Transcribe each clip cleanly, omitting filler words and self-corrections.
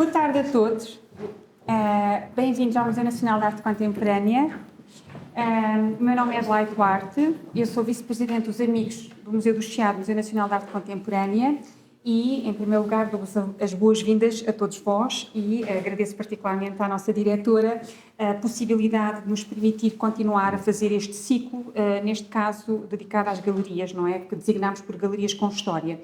Boa tarde a todos. Bem-vindos ao Museu Nacional de Arte Contemporânea. O meu nome é Adelaide Duarte, eu sou vice-presidente dos Amigos do Museu do Chiado, Museu Nacional de Arte Contemporânea, e, em primeiro lugar, dou-vos as boas-vindas a todos vós e agradeço particularmente à nossa diretora a possibilidade de nos permitir continuar a fazer este ciclo, neste caso dedicado às galerias, não é? Que designámos por Galerias com História.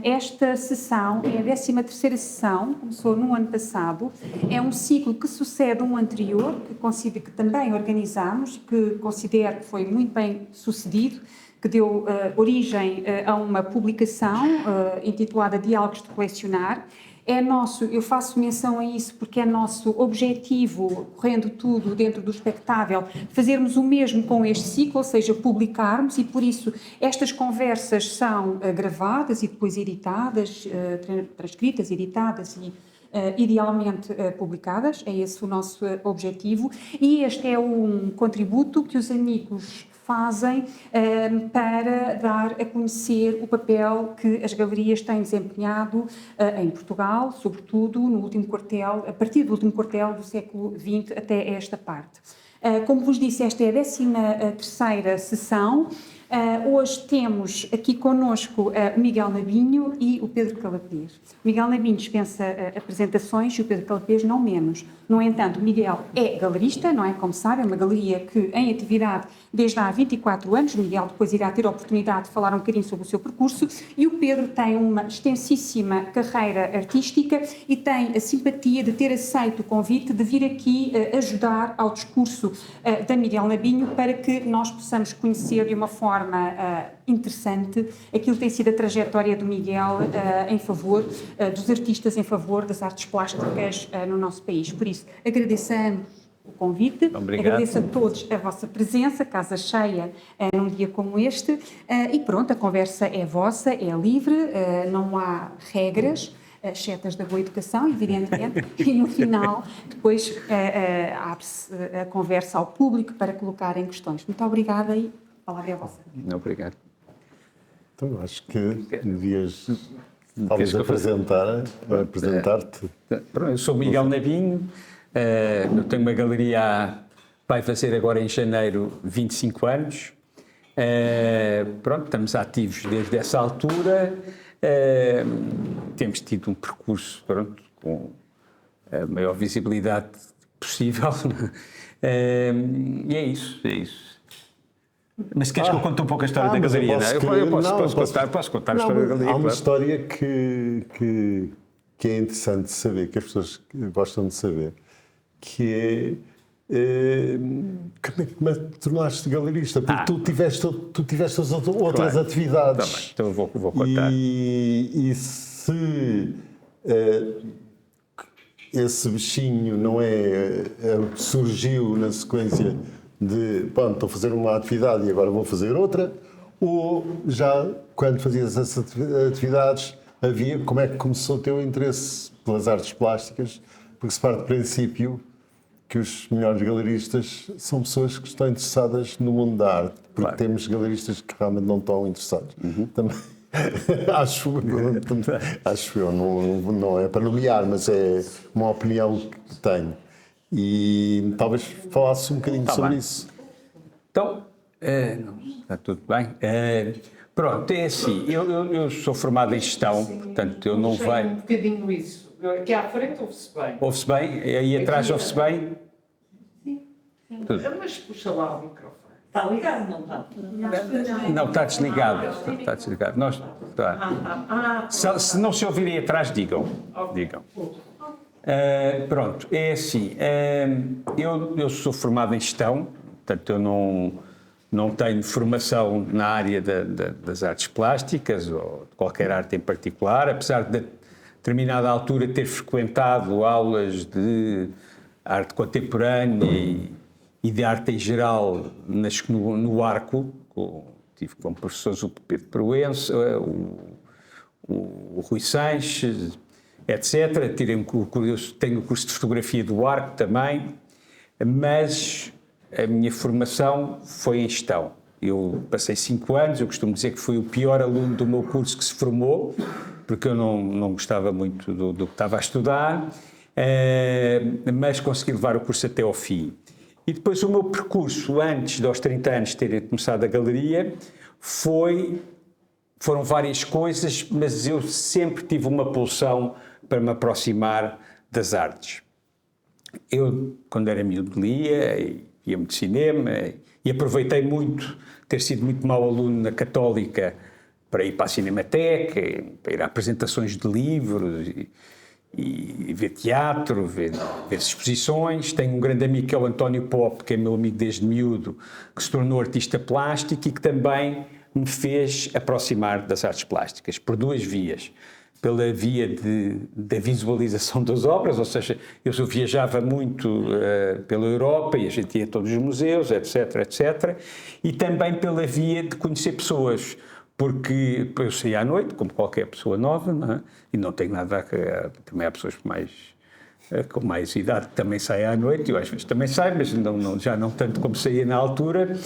Esta sessão é a 13ª sessão, começou no ano passado, é um ciclo que sucede um anterior, que também organizámos, que considero que foi muito bem sucedido, que deu origem a uma publicação intitulada Diálogos de Colecionar. Eu faço menção a isso porque é nosso objetivo, correndo tudo dentro do expectável, fazermos o mesmo com este ciclo, ou seja, publicarmos, e por isso estas conversas são gravadas e depois editadas, transcritas, editadas e idealmente publicadas, é esse o nosso objetivo, e este é um contributo que os amigos fazem para dar a conhecer o papel que as galerias têm desempenhado em Portugal, sobretudo no último quartel, a partir do último quartel do século XX até esta parte. Como vos disse, esta é a 13ª sessão. Hoje temos aqui connosco o Miguel Nabinho e o Pedro Calapês. O Miguel Nabinho dispensa apresentações e o Pedro Calapês não menos. No entanto, o Miguel é galerista, não é? Como sabem, é uma galeria que em atividade desde há 24 anos. O Miguel depois irá ter a oportunidade de falar um bocadinho sobre o seu percurso. E o Pedro tem uma extensíssima carreira artística e tem a simpatia de ter aceito o convite de vir aqui ajudar ao discurso da Miguel Nabinho para que nós possamos conhecer de uma forma interessante aquilo que tem sido a trajetória do Miguel em favor dos artistas, em favor das artes plásticas no nosso país. Por isso, agradeço o convite, Obrigado. Agradeço a todos a vossa presença, casa cheia num dia como este, e pronto, a conversa é vossa, é livre, não há regras, excetas da boa educação, evidentemente, e no final, depois abre-se a conversa ao público para colocarem questões. Muito obrigada e a palavra é vossa. Obrigado. Então, acho que devias talvez apresentar-te. Eu sou Miguel Nabinho, eu tenho uma galeria, vai fazer agora em janeiro 25 anos. Pronto, estamos ativos desde essa altura. Temos tido um percurso, pronto, com a maior visibilidade possível. E é isso. Mas queres que eu conte um pouco a história da galeria? Eu posso contar a história da galeria. Há uma história que é interessante de saber, que as pessoas gostam de saber, que como é que te tornaste galerista? Porque tu tiveste outras atividades. Também. Então eu vou contar. E se esse bichinho não surgiu na sequência de, pronto, estou a fazer uma atividade e agora vou fazer outra, ou já quando fazias essas atividades como é que começou o teu interesse pelas artes plásticas? Porque se parte do princípio que os melhores galeristas são pessoas que estão interessadas no mundo da arte, porque claro, temos galeristas que realmente não estão interessados. Também acho eu, não é para nomear, mas é uma opinião que tenho. E talvez falasse um bocadinho sobre isso. Então, está tudo bem. Pronto, é assim, eu sou formado em gestão, portanto eu não venho... Um bocadinho isso. Aqui à frente ouve-se bem. Ouve-se bem? Aí atrás ouve-se bem? Sim. Mas puxa lá o microfone. Está ligado, não está? Não, está desligado. Está desligado. Se não se ouvirem atrás, digam. Pronto, é assim, eu sou formado em gestão, portanto eu não tenho formação na área das artes plásticas ou de qualquer arte em particular, apesar de, a determinada altura, ter frequentado aulas de arte contemporânea e de arte em geral no Arco. Tive como professores o Pedro Proença, o Rui Sanches, etc. Tenho o curso de fotografia do Arco também, mas a minha formação foi em gestão. Eu passei 5 anos, eu costumo dizer que fui o pior aluno do meu curso que se formou, porque eu não gostava muito do que estava a estudar, mas consegui levar o curso até ao fim. E depois o meu percurso, antes dos 30 anos de ter começado a galeria, foram várias coisas, mas eu sempre tive uma pulsão para me aproximar das artes. Eu, quando era miúdo, lia, ia muito cinema e aproveitei muito ter sido muito mau aluno na Católica para ir para a Cinemateca, para ir a apresentações de livros e ver teatro, ver exposições. Tenho um grande amigo que é o António Pop, que é meu amigo desde miúdo, que se tornou artista plástico e que também me fez aproximar das artes plásticas, por duas vias. Pela via da visualização das obras, ou seja, eu viajava muito pela Europa e a gente ia a todos os museus, etc, etc, e também pela via de conhecer pessoas, porque eu saía à noite, como qualquer pessoa nova, não é? E não tenho nada também há pessoas com mais idade que também saem à noite, eu às vezes também saio, mas já não tanto como saía na altura,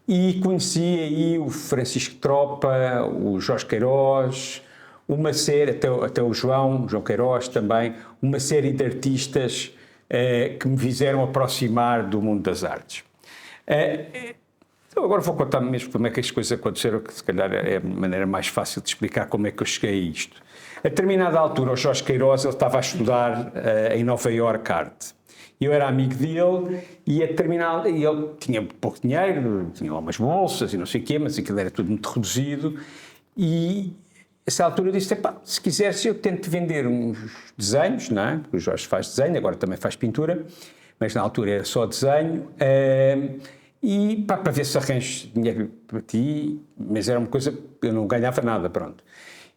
e conheci aí o Francisco Tropa, o Jorge Queiroz, uma série, até o João Queiroz também, uma série de artistas que me fizeram aproximar do mundo das artes. Então agora vou contar mesmo como é que as coisas aconteceram, que se calhar é a maneira mais fácil de explicar como é que eu cheguei a isto. A determinada altura, o Jorge Queiroz, ele estava a estudar em Nova Iorque arte. Eu era amigo dele e ele tinha pouco dinheiro, tinha lá umas bolsas e não sei o quê, mas aquilo era tudo muito reduzido e essa altura eu disse, se quiseres eu tento vender uns desenhos, não é? Porque o Jorge faz desenho, agora também faz pintura, mas na altura era só desenho, e para ver se arranjo dinheiro para ti, mas era uma coisa, eu não ganhava nada, pronto.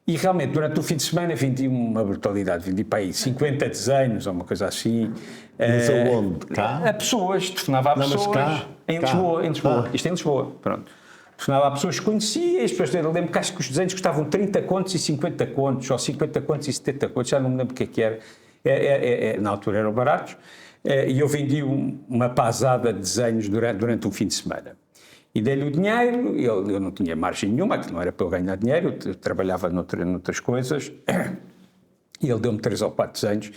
E realmente durante o fim de semana vendi uma brutalidade, vendi para aí 50 desenhos ou uma coisa assim. Mas aonde? Cá? A pessoas, telefonava a pessoas. Cá? Em Lisboa. Isto é em Lisboa, pronto. Telefonava a pessoas que conhecia, e depois eu lembro que acho que os desenhos custavam 30 contos e 50 contos, ou 50 contos e 70 contos, já não me lembro o que era. Na altura eram baratos, e eu vendi uma pasada de desenhos durante um fim de semana. E dei-lhe o dinheiro, eu não tinha margem nenhuma, que não era para eu ganhar dinheiro, eu trabalhava noutras coisas, e ele deu-me 3 ou 4 desenhos,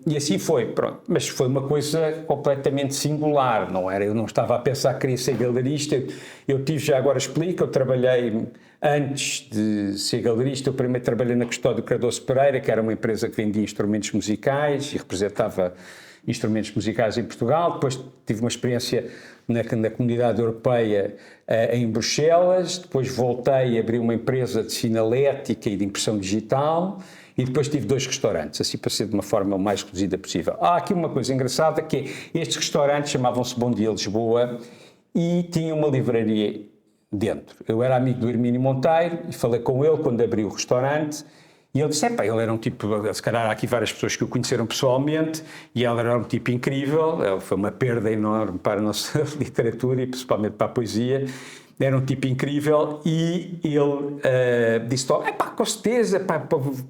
e assim foi, pronto. Mas foi uma coisa completamente singular, eu não estava a pensar que queria ser galerista, eu tive, já agora explico, eu trabalhei, antes de ser galerista, eu primeiro trabalhei na Custódio Cardoso Pereira, que era uma empresa que vendia instrumentos musicais e representava instrumentos musicais em Portugal. Depois tive uma experiência na Comunidade Europeia em Bruxelas, depois voltei a abrir uma empresa de sinalética e de impressão digital e depois tive 2 restaurantes, assim para ser de uma forma o mais reduzida possível. Há aqui uma coisa engraçada que é, estes restaurantes chamavam-se Bom Dia Lisboa e tinham uma livraria dentro. Eu era amigo do Hermínio Monteiro e falei com ele quando abri o restaurante. E ele disse, ele era um tipo, se calhar há aqui várias pessoas que o conheceram pessoalmente, e ele era um tipo incrível, foi uma perda enorme para a nossa literatura e principalmente para a poesia, era um tipo incrível, e ele disse, com certeza,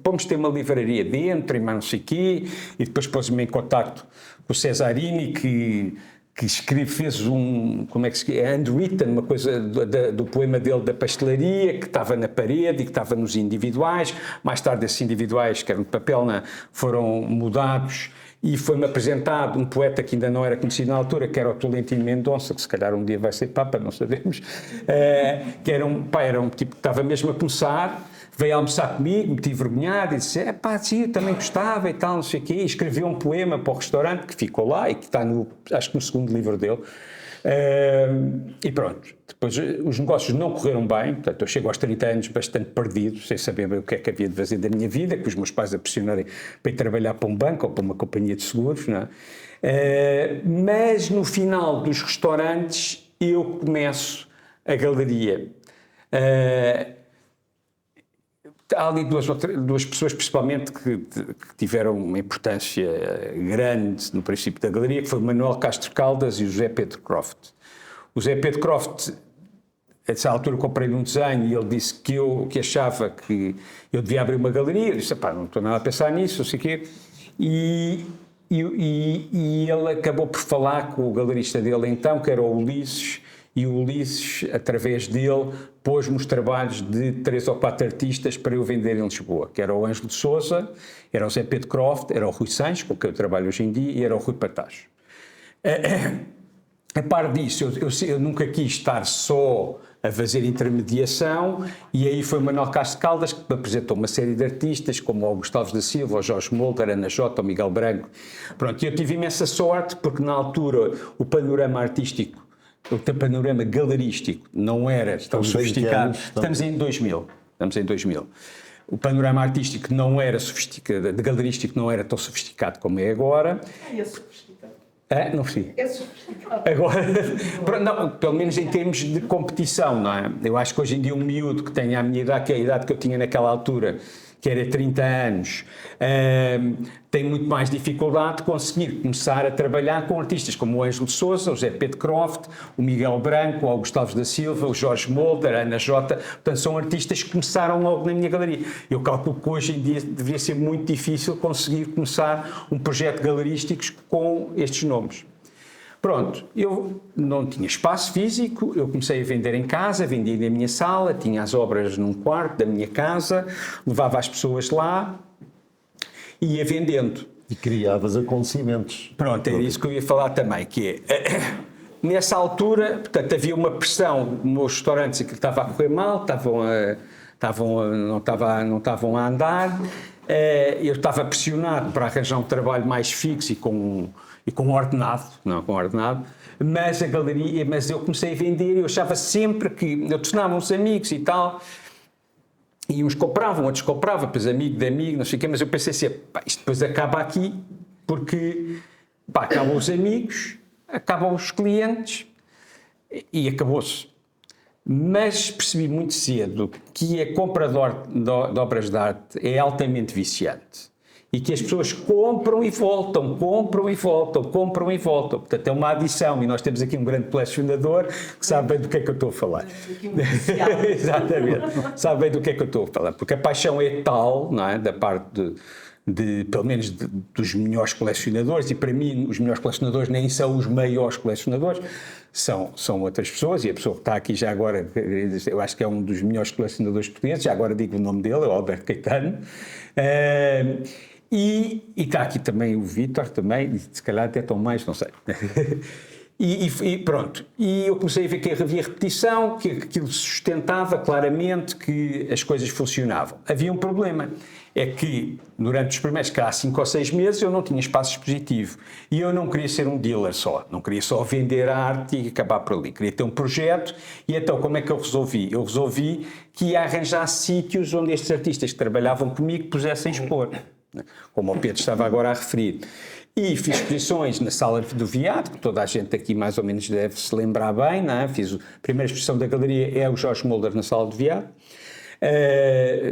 vamos ter uma livraria dentro, e mais não sei o quê, e depois pôs-me em contacto com o Cesarini, que fez como é que se diz, handwritten, uma coisa do poema dele da pastelaria, que estava na parede e que estava nos individuais. Mais tarde esses individuais, que eram de papel, foram mudados e foi-me apresentado um poeta que ainda não era conhecido na altura, que era o Tolentino Mendonça, que se calhar um dia vai ser Papa, não sabemos, que era um tipo que estava mesmo a começar. Veio almoçar comigo, me tive envergonhado e disse, sim, eu também gostava e tal, não sei o quê, e escreveu um poema para o restaurante que ficou lá e que está, acho que no segundo livro dele. E pronto, depois os negócios não correram bem, portanto eu chego aos 30 anos bastante perdido, sem saber bem o que é que havia de fazer da minha vida, que os meus pais a pressionarem para ir trabalhar para um banco ou para uma companhia de seguros, não é? Mas no final dos restaurantes eu começo a galeria. Há ali duas pessoas, principalmente, que tiveram uma importância grande no princípio da galeria, que foi o Manuel Castro Caldas e o José Pedro Croft. O José Pedro Croft, a essa altura, comprei-lhe um desenho e ele disse que achava que eu devia abrir uma galeria. Eu disse, não estou nada a pensar nisso, não sei o quê. E ele acabou por falar com o galerista dele então, que era o Ulisses, e o Ulisses, através dele, pôs-me os trabalhos de 3 ou 4 artistas para eu vender em Lisboa, que era o Ângelo de Sousa, era o Zé Pedro Croft, era o Rui Sanches, com quem eu trabalho hoje em dia, e era o Rui Patacho. A par disso, eu nunca quis estar só a fazer intermediação, e aí foi o Manuel Castro Caldas que me apresentou uma série de artistas, como o Gustavo da Silva, o Jorge Molder, a Ana Jota, o Miguel Branco. Pronto, e eu tive imensa sorte, porque na altura o panorama artístico, o panorama galerístico não era tão sofisticado. Estamos em 2000. O panorama artístico não era sofisticado, de galerístico não era tão sofisticado como é agora. É sofisticado. Não sei. É sofisticado. Agora, não, pelo menos em termos de competição, não é? Eu acho que hoje em dia um miúdo que tenha a minha idade, que é a idade que eu tinha naquela altura, que era 30 anos, tem muito mais dificuldade de conseguir começar a trabalhar com artistas como o Ângelo de Sousa, o Zé Pedro Croft, o Miguel Branco, o Gustavo da Silva, o Jorge Molder, a Ana Jota. Portanto, são artistas que começaram logo na minha galeria. Eu calculo que hoje em dia deveria ser muito difícil conseguir começar um projeto galerístico com estes nomes. Pronto, eu não tinha espaço físico, eu comecei a vender em casa, vendia na minha sala, tinha as obras num quarto da minha casa, levava as pessoas lá e ia vendendo. E criavas acontecimentos. Pronto, era isso que eu ia falar também, que é, nessa altura, portanto, havia uma pressão nos restaurantes que estava a correr mal, não estavam a andar, eu estava pressionado para arranjar um trabalho mais fixo e com ordenado, mas a galeria, mas eu comecei a vender, eu achava sempre que, eu telefonava uns amigos e tal, e uns compravam, outros compravam, depois amigo de amigo, não sei o quê, mas eu pensei assim, isto depois acaba aqui, porque, acabam os amigos, acabam os clientes, e acabou-se. Mas percebi muito cedo que a compra de obras de arte é altamente viciante. E que as pessoas compram e voltam. Portanto, é uma adição. E nós temos aqui um grande colecionador que sabe bem do que é que eu estou a falar. Exatamente. Sabe bem do que é que eu estou a falar. Porque a paixão é tal, não é? Da parte pelo menos dos melhores colecionadores, e para mim os melhores colecionadores nem são os maiores colecionadores, são outras pessoas, e a pessoa que está aqui já agora, eu acho que é um dos melhores colecionadores portugueses, já agora digo o nome dele, é o Alberto Caetano. E está aqui também o Vítor, também, se calhar até estão mais, não sei. E pronto, e eu comecei a ver que havia repetição, que aquilo se sustentava claramente, que as coisas funcionavam. Havia um problema, é que durante os primeiros 5 ou 6 meses eu não tinha espaço expositivo, e eu não queria ser um dealer só, não queria só vender a arte e acabar por ali, queria ter um projeto. E então como é que eu resolvi? Eu resolvi que ia arranjar sítios onde estes artistas que trabalhavam comigo pusessem expor, como o Pedro estava agora a referir. E fiz exposições na Sala do Viado, que toda a gente aqui mais ou menos deve se lembrar bem, não é? Fiz a primeira exposição da galeria, é o Jorge Molder na Sala do Viado.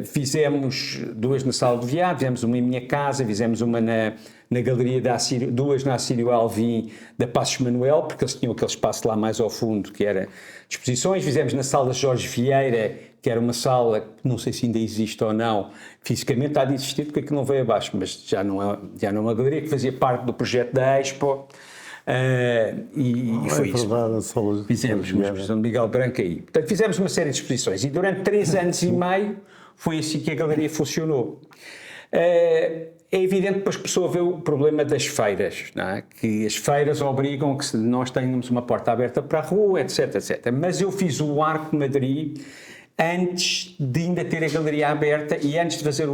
Fizemos 2 na Sala do Viado, fizemos uma em minha casa, fizemos uma na galeria da Assírio, 2 na Assírio Alvim da Passos Manuel, porque eles tinham aquele espaço lá mais ao fundo que era de exposições. Fizemos na Sala Jorge Vieira, que era uma sala que não sei se ainda existe ou não, fisicamente há de existir, porque é que não veio abaixo, mas já não é uma galeria, que fazia parte do projeto da Expo. E foi isso. Fizemos uma exposição de Miguel Branco aí. Portanto, fizemos uma série de exposições, e durante 3 anos e meio foi assim que a galeria funcionou. É evidente que depois começou a ver o problema das feiras, não é? Que as feiras obrigam que nós tenhamos uma porta aberta para a rua, etc, etc. Mas eu fiz o Arco de Madrid antes de ainda ter a galeria aberta e antes de fazer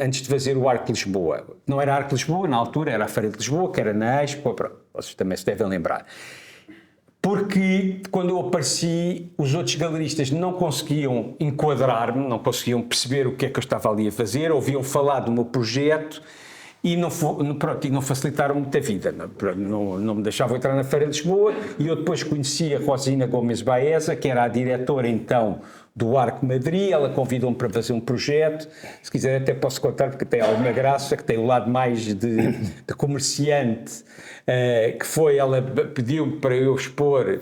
antes de fazer o Arco de Lisboa. Não era Arco de Lisboa, na altura era a Feira de Lisboa, que era na Expo, vocês também se devem lembrar. Porque quando eu apareci, os outros galeristas não conseguiam enquadrar-me, não conseguiam perceber o que é que eu estava ali a fazer, ouviam falar do meu projeto e não facilitaram muito a vida. Não me deixavam entrar na Feira de Lisboa, e eu depois conheci a Rosina Gomes Baeza, que era a diretora então do Arco Madrid. Ela convidou-me para fazer um projeto, se quiser até posso contar, porque tem alguma graça, que tem o lado mais de comerciante, que foi, ela pediu para eu expor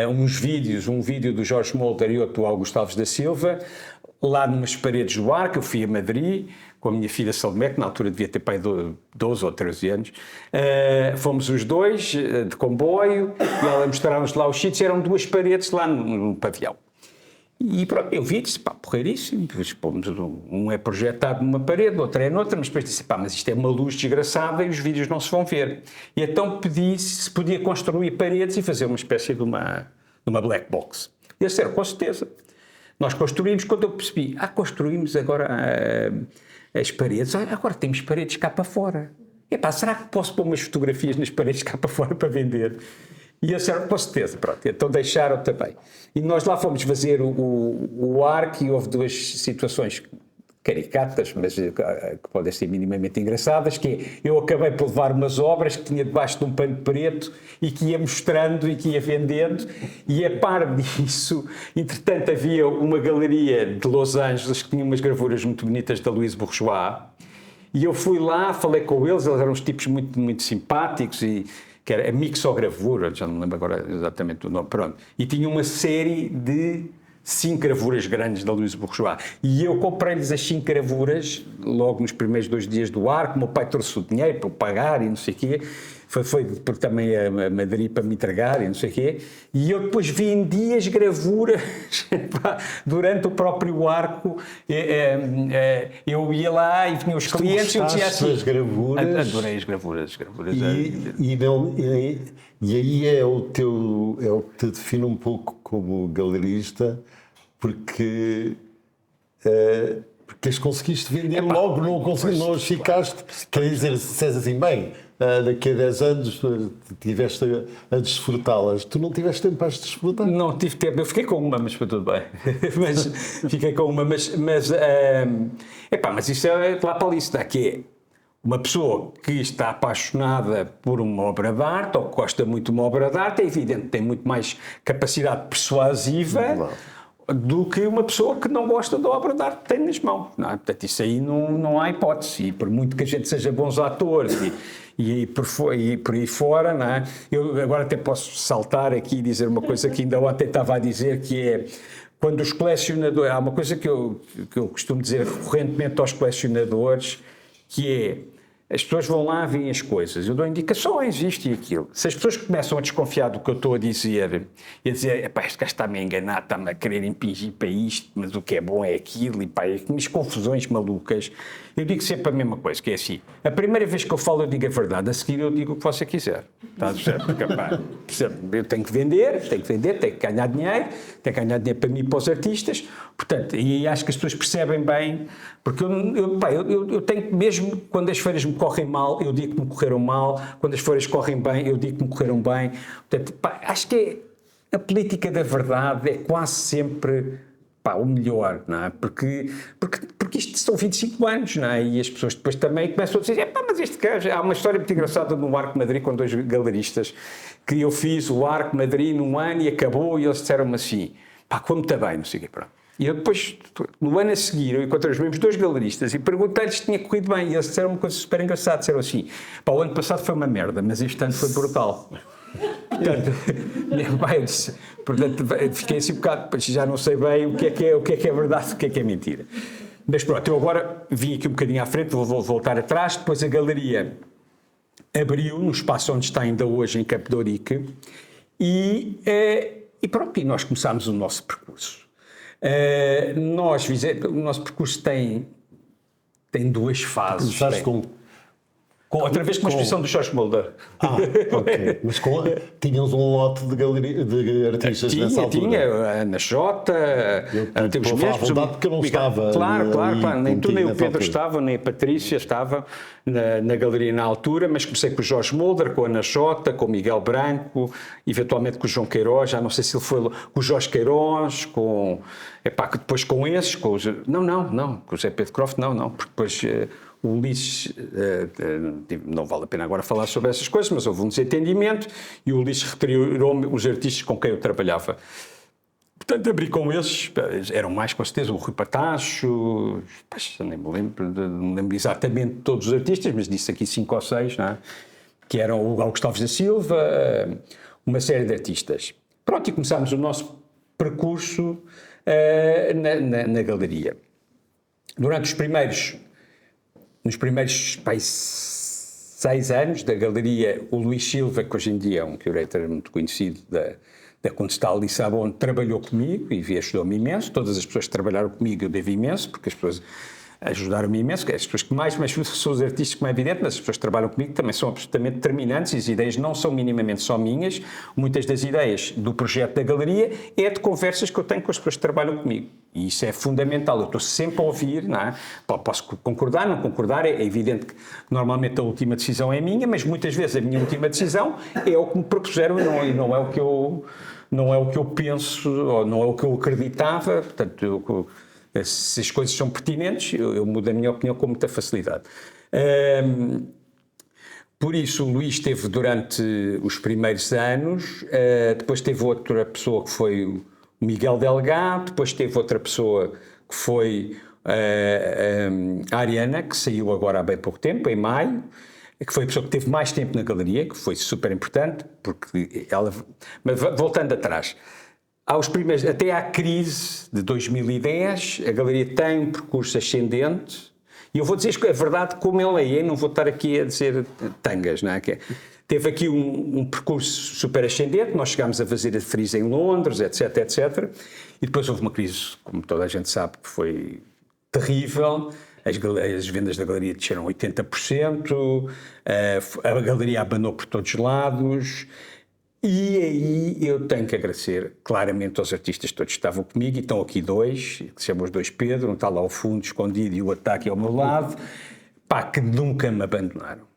uns vídeos, um vídeo do Jorge Molder e outro do Augusto Alves da Silva, lá numas paredes do Arco. Eu fui a Madrid com a minha filha Salomé, que na altura devia ter pai 12 ou 13 anos. Fomos os dois de comboio e ela mostraram-nos lá os sítios, eram 2 paredes lá no pavilhão. E pronto, eu vi e disse, pá, porreiríssimo, um é projetado numa parede, outro é noutra, mas depois disse, pá, mas isto é uma luz desgraçada e os vídeos não se vão ver. E então pedi se podia construir paredes e fazer uma espécie de uma black box. E eles disseram, com certeza. Nós construímos, quando eu percebi, construímos agora as paredes, agora temos paredes cá para fora. Epá, será que posso pôr umas fotografias nas paredes cá para fora para vender? E eles disseram, com certeza, pronto, então deixaram também. E nós lá fomos fazer o Arco e houve 2 situações caricatas, mas que podem ser minimamente engraçadas, que é, eu acabei por levar umas obras que tinha debaixo de um pano preto e que ia mostrando e que ia vendendo, e a par disso, entretanto havia uma galeria de Los Angeles que tinha umas gravuras muito bonitas da Louise Bourgeois, e eu fui lá, falei com eles eram uns tipos muito, muito simpáticos, e que era a Mixogravura, já não me lembro agora exatamente o nome, pronto, e tinha uma série de 5 gravuras grandes da Louise Bourgeois, e eu comprei-lhes as 5 gravuras logo nos primeiros 2 dias do Arco. O meu pai trouxe o dinheiro para eu pagar e não sei o quê, foi porque também a Madrid para me entregar e não sei o quê, e eu depois vendi as gravuras durante o próprio Arco. Eu ia lá e vinham os clientes e eu dizia assim, as gravuras, adorei as gravuras e aí é o que te define um pouco como galerista, porque as conseguiste vender logo, não as ficaste, quer dizer, se disseres assim, bem, daqui a 10 anos estiveste a desfrutá-las, tu não tiveste tempo para as desfrutar? Não tive tempo, eu fiquei com uma, mas foi tudo bem. Fiquei com uma, mas isso é lá para ali, que é uma pessoa que está apaixonada por uma obra de arte, ou que gosta muito de uma obra de arte, é evidente, tem muito mais capacidade persuasiva do que uma pessoa que não gosta da obra de arte que tem nas mãos. Não é? Portanto, isso aí não há hipótese. E por muito que a gente seja bons atores e por aí fora, não é? Eu agora até posso saltar aqui e dizer uma coisa que ainda ontem estava a dizer, que é quando os colecionadores... Há uma coisa que eu costumo dizer recorrentemente aos colecionadores, que é, as pessoas vão lá, veem as coisas, eu dou indicações, isto e aquilo. Se as pessoas começam a desconfiar do que eu estou a dizer, e a dizer, epá, este gajo está-me a enganar, está-me a querer impingir para isto, mas o que é bom é aquilo, e pá, as confusões malucas, eu digo sempre a mesma coisa, que é assim, a primeira vez que eu falo eu digo a verdade, a seguir eu digo o que você quiser. Está certo? Porque, pá, eu tenho que vender, tenho que ganhar dinheiro, tenho que ganhar dinheiro para mim e para os artistas, portanto, e acho que as pessoas percebem bem, porque eu tenho que, mesmo quando as feiras me correm mal, eu digo que me correram mal, quando as feiras correm bem, eu digo que me correram bem, portanto, pá, acho que a política da verdade é quase sempre... o melhor, não é? Porque isto são 25 anos, não é? E as pessoas depois também começam a dizer, mas este gajo... Há uma história muito engraçada no Arco Madrid com 2 galeristas, que eu fiz o Arco Madrid num ano e acabou, e eles disseram-me assim, como está bem, não sei o quê, pronto. E eu depois, no ano a seguir, eu encontrei os mesmos 2 galeristas e perguntei-lhes se tinha corrido bem, e eles disseram uma coisa super engraçada, disseram assim, o ano passado foi uma merda, mas este ano foi brutal. Portanto, fiquei assim um bocado, já não sei bem o que é verdade, o que é mentira. Mas pronto, eu agora vim aqui um bocadinho à frente, vou voltar atrás. Depois a galeria abriu no espaço onde está ainda hoje, em Campo de Ourique, e pronto, e nós começámos o nosso percurso. O nosso percurso tem 2 fases. Começaste outra vez com a exposição do Jorge Mulder. Ok. Mas tínhamos um lote de artistas nessa altura? Tinha, a Ana Jota, temos mesmo... porque eu não estava. Claro, nem tu nem o Pedro estavam, nem a Patrícia estava na galeria na altura, mas comecei com o Jorge Mulder, com a Ana Jota, com o Miguel Branco, eventualmente com o João Queiroz, já não sei se ele foi com o Jorge Queiroz, depois com esses, com o José Pedro Croft, não, porque depois... O Ulisses, não vale a pena agora falar sobre essas coisas, mas houve um desentendimento e o Ulisses retirou-me os artistas com quem eu trabalhava. Portanto, abri com esses, eram mais com certeza, o Rui Patacho, nem me lembro exatamente de todos os artistas, mas disse aqui 5 ou 6, não é? Que eram o Augusto Alves da Silva, uma série de artistas. Pronto, e começámos o nosso percurso na galeria. Nos primeiros 6 anos da galeria, o Luís Silva, que hoje em dia é um curator muito conhecido da Condestal de Lissabon, trabalhou comigo e ajudou-me imenso. Todas as pessoas que trabalharam comigo eu devo imenso, porque as pessoas ajudaram-me imenso, as pessoas que mais me ajudam são os artistas, como é evidente, mas as pessoas que trabalham comigo também são absolutamente determinantes e as ideias não são minimamente só minhas. Muitas das ideias do projeto da galeria é de conversas que eu tenho com as pessoas que trabalham comigo. E isso é fundamental, eu estou sempre a ouvir, não é? Posso concordar, não concordar, é evidente que normalmente a última decisão é minha, mas muitas vezes a minha última decisão é o que me propuseram e não é o que eu penso, ou não é o que eu acreditava, portanto, se as coisas são pertinentes, eu mudo a minha opinião com muita facilidade. Por isso, o Luís esteve durante os primeiros anos, depois teve outra pessoa que foi o Miguel Delgado, depois teve outra pessoa que foi a Ariana, que saiu agora há bem pouco tempo, em maio, que foi a pessoa que teve mais tempo na galeria, que foi super importante, porque ela... Mas voltando atrás... até à crise de 2010, a galeria tem um percurso ascendente, e eu vou dizer a verdade como ele é, não vou estar aqui a dizer tangas, não é? Teve aqui um percurso super ascendente, nós chegámos a fazer a Frieze em Londres, etc, etc, e depois houve uma crise, como toda a gente sabe, que foi terrível, as vendas da galeria desceram 80%, a galeria abanou por todos os lados. E aí eu tenho que agradecer claramente aos artistas todos que estavam comigo, e estão aqui 2, que se chamam os 2 Pedro, um está lá ao fundo, escondido, e o Ataque ao meu lado, que nunca me abandonaram.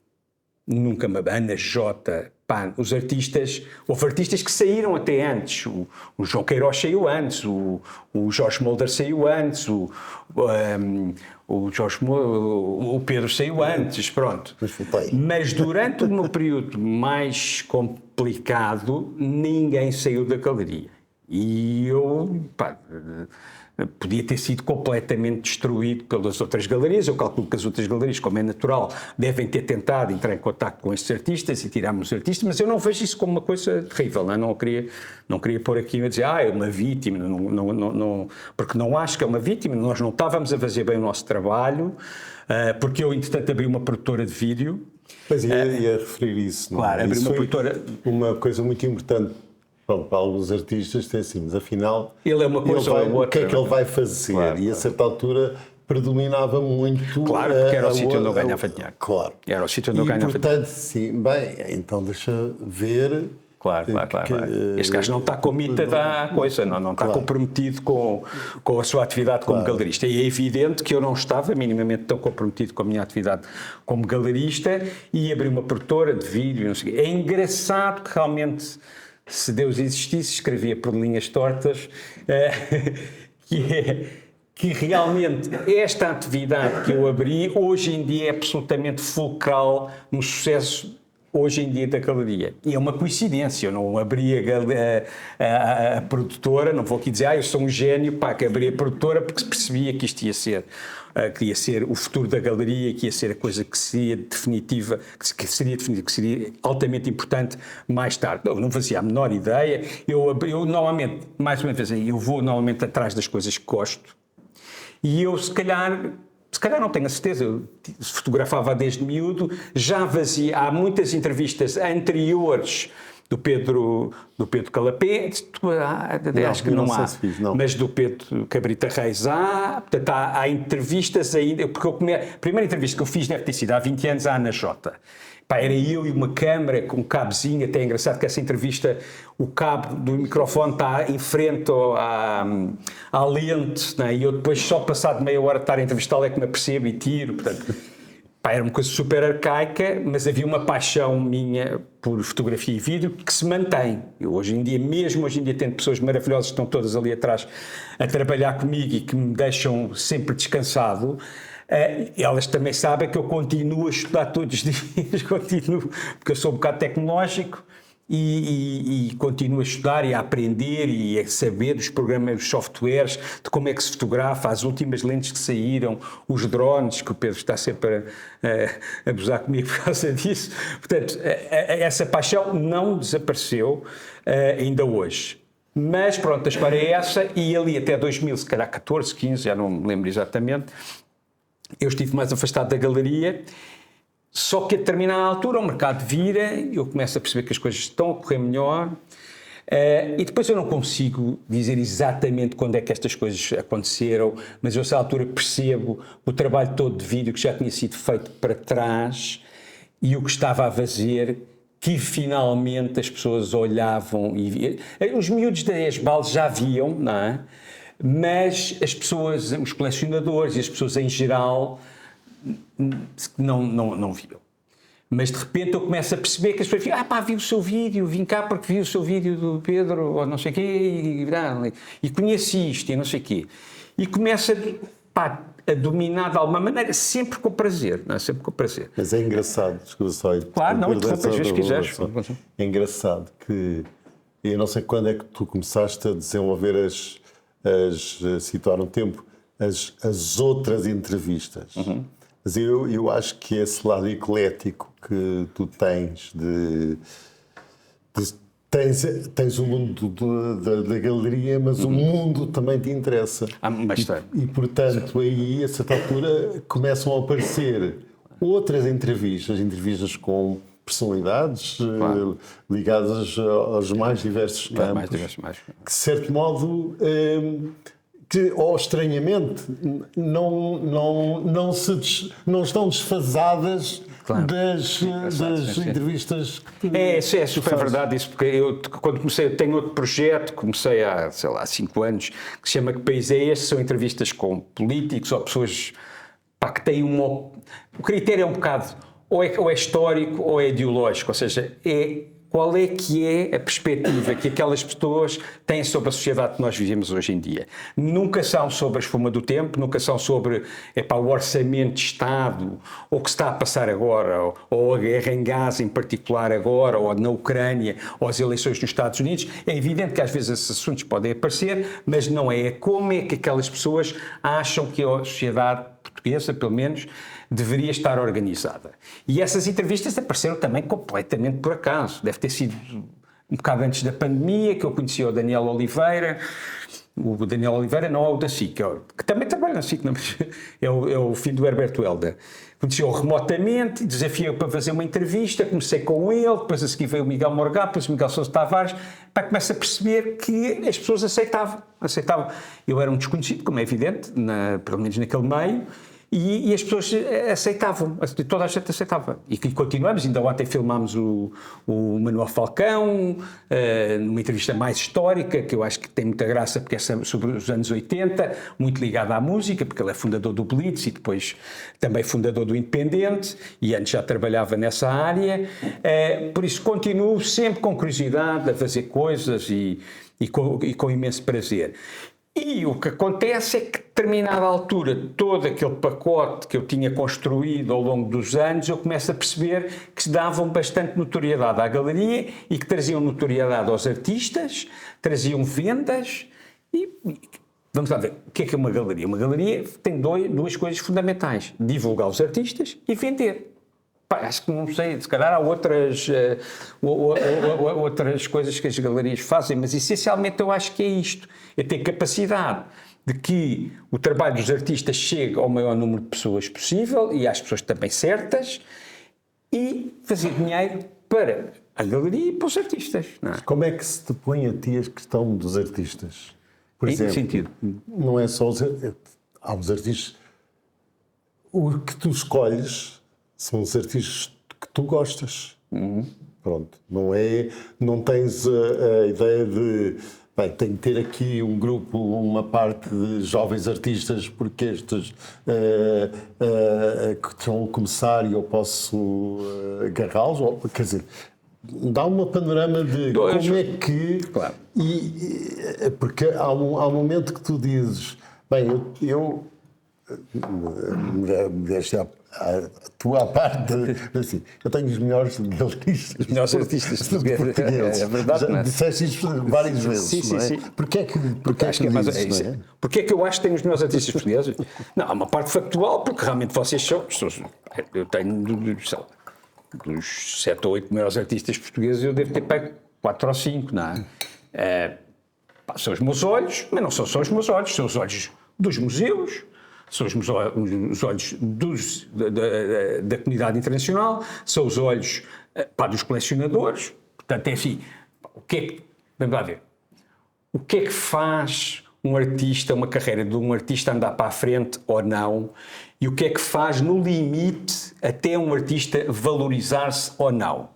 Nunca me abandonaram. Ana Jota, os artistas, houve artistas que saíram até antes, o João Queiroz saiu antes, o Jorge Mulder saiu antes, o Pedro saiu antes, pronto. Mas durante o meu período mais complicado, ninguém saiu da galeria. E eu, podia ter sido completamente destruído pelas outras galerias. Eu calculo que as outras galerias, como é natural, devem ter tentado entrar em contato com estes artistas e tirar-me os artistas, mas eu não vejo isso como uma coisa terrível, não é? Não queria pôr aqui a dizer, é uma vítima, porque não acho que é uma vítima. Nós não estávamos a fazer bem o nosso trabalho, porque eu, entretanto, abri uma produtora de vídeo. Pois ia referir isso. Não? Claro, abri isso uma produtora... Uma coisa muito importante para alguns artistas, tem assim, mas afinal... Ele é uma coisa ou é outra. O que é que ele vai fazer? Claro, e a certa altura predominava muito... Claro, porque era o sítio onde eu ganhava dinheiro. Claro. Era o sítio onde eu ganhava dinheiro. Portanto, sim, bem, então deixa ver... Claro. Este gajo não está committed à coisa, não está comprometido com a sua atividade como galerista. E é evidente que eu não estava minimamente tão comprometido com a minha atividade como galerista e abri uma produtora de vídeo, não sei o quê. É engraçado que realmente, se Deus existisse, escrevia por linhas tortas, que realmente esta atividade que eu abri, hoje em dia é absolutamente fulcral no sucesso hoje em dia da galeria. E é uma coincidência, eu não abri a produtora, não vou aqui dizer, eu sou um gênio, que abri a produtora porque percebia que isto ia ser o futuro da galeria, que ia ser a coisa que seria definitiva, que seria altamente importante mais tarde. Eu não fazia a menor ideia, eu normalmente, mais uma vez, eu vou normalmente atrás das coisas que gosto, e eu se calhar não tenho a certeza, eu fotografava desde miúdo, já fazia, há muitas entrevistas anteriores do Pedro Calapé, acho que não há, mas do Pedro Cabrita Reis portanto há entrevistas ainda, porque a primeira entrevista que eu fiz deve ter sido há 20 anos à Ana Jota. Era eu e uma câmara com um cabozinho, até é engraçado que essa entrevista, o cabo do microfone está em frente à lente, né? E eu depois, só passado meia hora de estar a entrevistá-lo, é que me apercebo e tiro, portanto, era uma coisa super arcaica, mas havia uma paixão minha por fotografia e vídeo que se mantém. Eu hoje em dia tenho pessoas maravilhosas que estão todas ali atrás a trabalhar comigo e que me deixam sempre descansado. Elas também sabem que eu continuo a estudar todos os dias, porque eu sou um bocado tecnológico e continuo a estudar e a aprender e a saber dos programas, dos softwares, de como é que se fotografa, as últimas lentes que saíram, os drones, que o Pedro está sempre a abusar comigo por causa disso. Portanto, essa paixão não desapareceu ainda hoje. Mas pronto, a história é essa, e ali até 2000, se calhar 14, 15, já não me lembro exatamente, eu estive mais afastado da galeria, só que a determinada altura o mercado vira, eu começo a perceber que as coisas estão a correr melhor, e depois eu não consigo dizer exatamente quando é que estas coisas aconteceram, mas eu, a essa altura, percebo o trabalho todo de vídeo que já tinha sido feito para trás e o que estava a fazer, que finalmente as pessoas olhavam e viam. Os miúdos da ESBAL já viam, não é? Mas as pessoas, os colecionadores e as pessoas em geral não viam. Mas de repente eu começo a perceber que as pessoas ficam, vi o seu vídeo, vim cá porque vi o seu vídeo do Pedro, ou não sei o quê, e conheci isto, e não sei o quê. E começa a dominar de alguma maneira, sempre com prazer, não é? Sempre com prazer. Mas é engraçado, desculpa só. Claro, não, interrompa às vezes quiseres. É engraçado que, eu não sei quando é que tu começaste a desenvolver situar no tempo, as outras entrevistas. Mas eu acho que esse lado eclético que tu tens tens o mundo da galeria, mas o mundo também te interessa. E portanto, aí, a certa altura, começam a aparecer outras entrevistas com personalidades ligadas aos mais diversos campos, que, de certo modo, ou estranhamente, não estão desfasadas das entrevistas que isso foi verdade, isso, porque eu, quando comecei, tenho outro projeto, comecei há, sei lá, 5 anos, que se chama Que País é Este? São entrevistas com políticos ou pessoas que têm o critério é um bocado, ou é histórico ou é ideológico, ou seja, qual é que é a perspectiva que aquelas pessoas têm sobre a sociedade que nós vivemos hoje em dia. Nunca são sobre a espuma do tempo, nunca são sobre o orçamento de Estado, ou o que se está a passar agora, ou a guerra em Gaza em particular agora, ou na Ucrânia, ou as eleições nos Estados Unidos. É evidente que às vezes esses assuntos podem aparecer, mas não é como é que aquelas pessoas acham que a sociedade portuguesa, pelo menos, deveria estar organizada. E essas entrevistas apareceram também completamente por acaso. Deve ter sido um bocado antes da pandemia que eu conheci o Daniel Oliveira. O Daniel Oliveira não é o da SIC, que também trabalha na SIC, mas é o filho do Herberto Helder. Conheci-o remotamente, desafiei-o para fazer uma entrevista, comecei com ele, depois a seguir veio o Miguel Morgado, depois o Miguel Sousa Tavares, começo a perceber que as pessoas aceitavam. Eu era um desconhecido, como é evidente, pelo menos naquele meio, e as pessoas aceitavam, toda a gente aceitava. E continuamos, ainda ontem filmámos o Manuel Falcão, numa entrevista mais histórica, que eu acho que tem muita graça, porque é sobre os anos 80, muito ligada à música, porque ele é fundador do Blitz e depois também fundador do Independente, e antes já trabalhava nessa área. Por isso continuo sempre com curiosidade a fazer coisas e com imenso prazer. E o que acontece é que, a determinada altura, todo aquele pacote que eu tinha construído ao longo dos anos, eu começo a perceber que davam bastante notoriedade à galeria e que traziam notoriedade aos artistas, traziam vendas e vamos lá ver, o que é uma galeria? Uma galeria tem duas coisas fundamentais: divulgar os artistas e vender. Acho que não sei, se calhar há outras coisas que as galerias fazem, mas essencialmente eu acho que é isto: é ter capacidade de que o trabalho dos artistas chegue ao maior número de pessoas possível e às pessoas também certas, e fazer dinheiro para a galeria e para os artistas. Não é? Como é que se te põe a ti a questão dos artistas? Por exemplo, sentido? Não é só há os artistas. O que tu escolhes são os artistas que tu gostas. Pronto. Não tens a ideia de tenho que ter aqui um grupo, uma parte de jovens artistas, porque estes que estão a começar e eu posso agarrá-los. Quer dizer, dá um panorama de como é que... Claro. Porque há um momento que tu dizes, eu deixa a tua parte, assim, eu tenho os melhores galeristas, os melhores artistas portugueses. É verdade, já disseste isto várias vezes, sim, não é? Sim. Porquê é que dizes, não é? Porquê é que eu acho que tenho os melhores artistas portugueses? Não, há uma parte factual, porque realmente vocês são... Eu tenho, dos 7 ou 8 melhores artistas portugueses, eu devo ter 4 ou 5, não é? Pá, são os meus olhos, mas não são só os meus olhos, são os olhos dos museus, são os olhos da comunidade internacional, são os olhos dos colecionadores. Portanto, enfim, vamos lá ver, o que é que faz um artista, uma carreira de um artista andar para a frente ou não, e o que é que faz no limite até um artista valorizar-se ou não?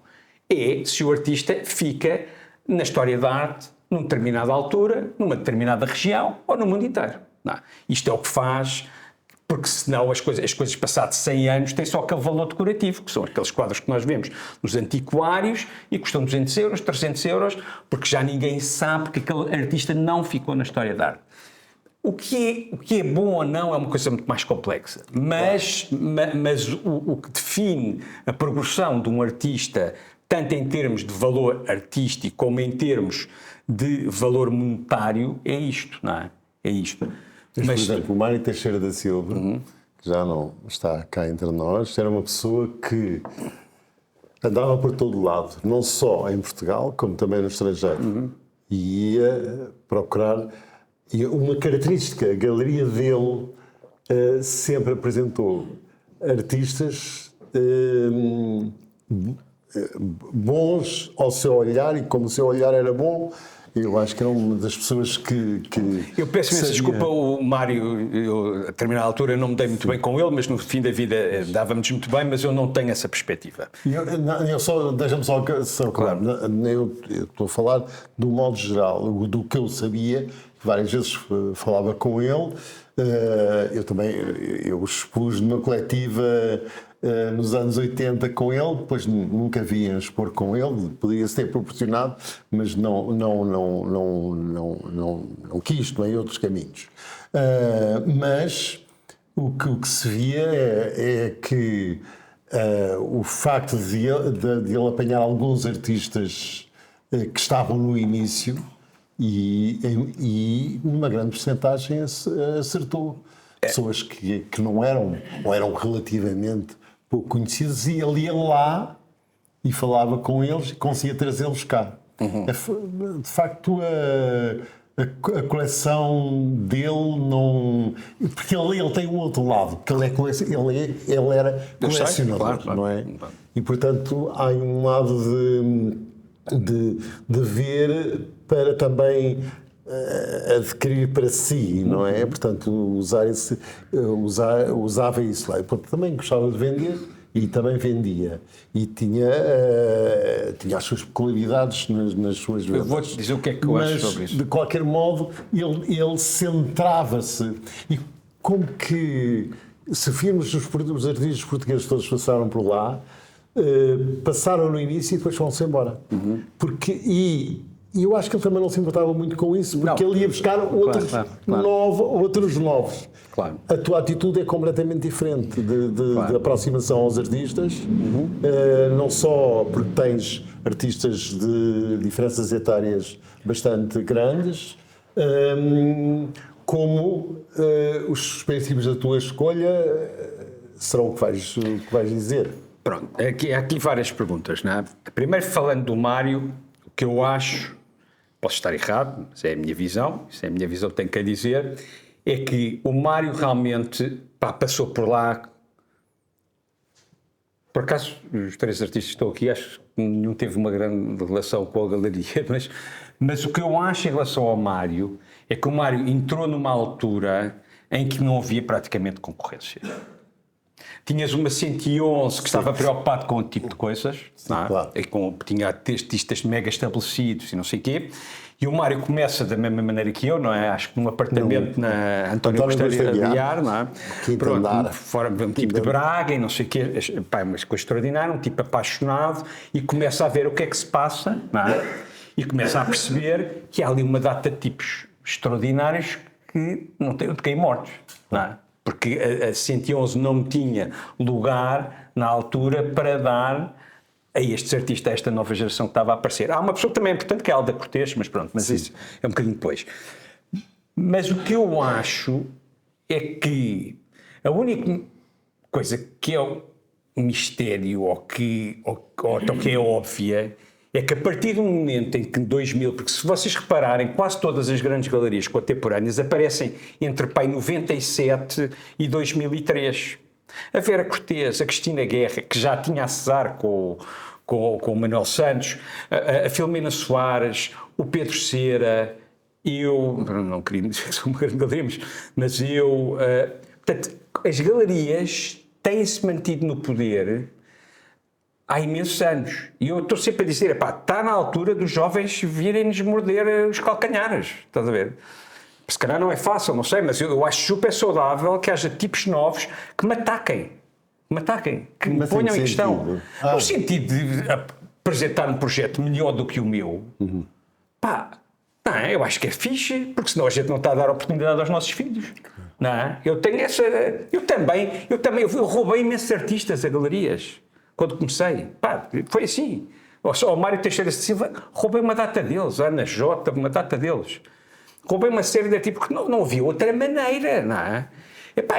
É se o artista fica na história da arte numa determinada altura, numa determinada região ou no mundo inteiro. Não. Isto é o que faz, porque senão as coisas passadas 100 anos têm só aquele valor decorativo, que são aqueles quadros que nós vemos nos antiquários e custam 200 euros, 300 euros, porque já ninguém sabe que aquele artista não ficou na história da arte. O que é bom ou não é uma coisa muito mais complexa, mas o que define a progressão de um artista, tanto em termos de valor artístico como em termos de valor monetário, é isto, não é? É isto. Mas, por exemplo, o Mário Teixeira da Silva, que já não está cá entre nós, era uma pessoa que andava por todo lado, não só em Portugal, como também no estrangeiro, e ia procurar. E uma característica, a galeria dele sempre apresentou artistas bons ao seu olhar, e como o seu olhar era bom, eu acho que era uma das pessoas que eu peço imensa desculpa, o Mário, eu, a determinada altura não me dei muito bem com ele, mas no fim da vida dava-nos muito bem, mas eu não tenho essa perspectiva. Deixa-me só claro, eu estou a falar do modo geral, do que eu sabia, várias vezes falava com ele, eu expus numa coletiva nos anos 80 com ele, depois nunca vi expor com ele, podia-se ter proporcionado, mas não quis, não é, outros caminhos. Mas o que se via é que o facto de ele apanhar alguns artistas que estavam no início e uma grande porcentagem acertou. Pessoas que não eram, ou eram relativamente pouco conhecidos, e ele ia lá e falava com eles e conseguia trazê-los cá. De facto, a coleção dele não... Porque ele tem um outro lado, que ele era colecionador, claro. Não é? E, portanto, há um lado de ver para também adquirir para si, não é? Portanto, usava isso lá. Portanto, também gostava de vender e também vendia. E tinha as suas peculiaridades nas suas vendas. Eu vou-te dizer o que é que eu acho sobre isso. De qualquer modo, ele centrava-se. E como que, se virmos os artistas portugueses todos passaram por lá, passaram no início e depois vão-se embora. E eu acho que ele também não se importava muito com isso, porque ele ia buscar outros novos. Claro. A tua atitude é completamente diferente de aproximação aos artistas, não só porque tens artistas de diferenças etárias bastante grandes, como os princípios da tua escolha serão o que vais dizer. Pronto, há aqui várias perguntas, não é? Primeiro, falando do Mário, o que eu acho, posso estar errado, mas é a minha visão, isso é a minha visão, tenho que dizer, é que o Mário realmente passou por lá. Por acaso, os três artistas que estão aqui, acho que nenhum teve uma grande relação com a galeria, mas o que eu acho em relação ao Mário é que o Mário entrou numa altura em que não havia praticamente concorrência. Tinhas uma 111 que estava preocupado com o tipo de coisas, claro. E tinha artistas mega estabelecidos e não sei o quê, e o Mário começa da mesma maneira que eu, não é? Acho que num apartamento na António Costa de Aguiar, não é? Pronto, fora um tipo de Braga e não sei o quê, mas coisa extraordinária, um tipo apaixonado, e começa a ver o que é que se passa, não é? E começa a perceber que há ali uma data de tipos extraordinários que não têm onde cair mortos, não é? Porque a 111 não tinha lugar na altura para dar a estes artistas, a esta nova geração que estava a aparecer. Há uma pessoa que também é importante, que é a Alda Cortês, mas pronto, mas isso é um bocadinho depois. Mas o que eu acho é que a única coisa que é um mistério ou que é óbvia é que a partir do momento em que em 2000, porque se vocês repararem, quase todas as grandes galerias contemporâneas aparecem entre 97 e 2003. A Vera Cortês, a Cristina Guerra, que já tinha a cesar com o Manuel Santos, a Filomena Soares, o Pedro Cera, eu, não queria dizer que sou uma grande galeria, mas eu... portanto, as galerias têm-se mantido no poder há imensos anos. E eu estou sempre a dizer, está na altura dos jovens virem-nos morder os calcanhares, estás a ver? Se calhar não é fácil, não sei, mas eu acho super saudável que haja tipos novos que me ataquem, que me ponham em questão. No sentido de apresentar um projeto melhor do que o meu, não, eu acho que é fixe, porque senão a gente não está a dar oportunidade aos nossos filhos. Não é? Eu tenho essa... Eu roubei imensos artistas a galerias, quando comecei. Foi assim. O Mário Teixeira de Silva, roubei uma data deles, a Ana Jota, uma data deles. Roubei uma série de tipo, porque não havia outra maneira, não é?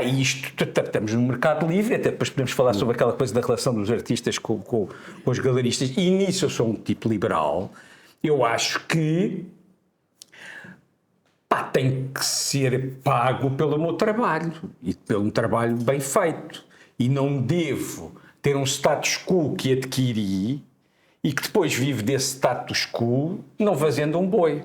Isto, estamos no mercado livre, até depois podemos falar sobre aquela coisa da relação dos artistas com os galeristas, e nisso eu sou um tipo liberal. Eu acho que tem que ser pago pelo meu trabalho, e pelo trabalho bem feito. E não devo ter um status quo que adquiri e que depois vive desse status quo não fazendo um boi.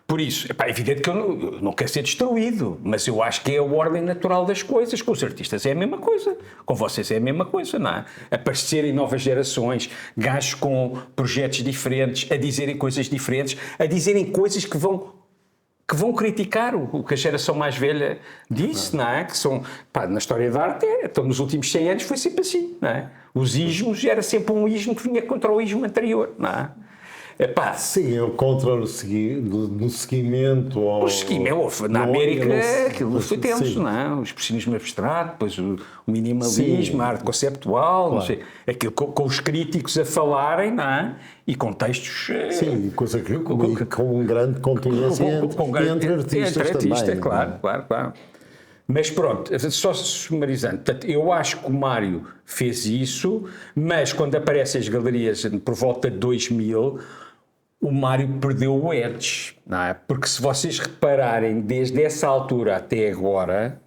Por isso, é evidente que eu não quero ser destruído, mas eu acho que é a ordem natural das coisas. Com os artistas é a mesma coisa, com vocês é a mesma coisa, não é? Aparecerem novas gerações, gajos com projetos diferentes, a dizerem coisas diferentes, a dizerem coisas que vão criticar o que a geração mais velha disse, não é? Que são, na história da arte, então nos últimos 100 anos foi sempre assim, não é? Os ismos, era sempre um ismo que vinha contra o ismo anterior, não é? Sim, eu contra no seguimento. O seguimento, na América, aquilo foi tenso, sim. não é? O expressionismo abstrato, depois o minimalismo, sim, a arte conceptual, claro. Não sei, aquilo com os críticos a falarem, não é? E com textos. Sim, coisa que com grande contundência entre artistas também. Claro. Mas pronto, só sumarizando, portanto, eu acho que o Mário fez isso, mas quando aparecem as galerias por volta de 2000, o Mário perdeu o edge, não é? Porque se vocês repararem, desde essa altura até agora,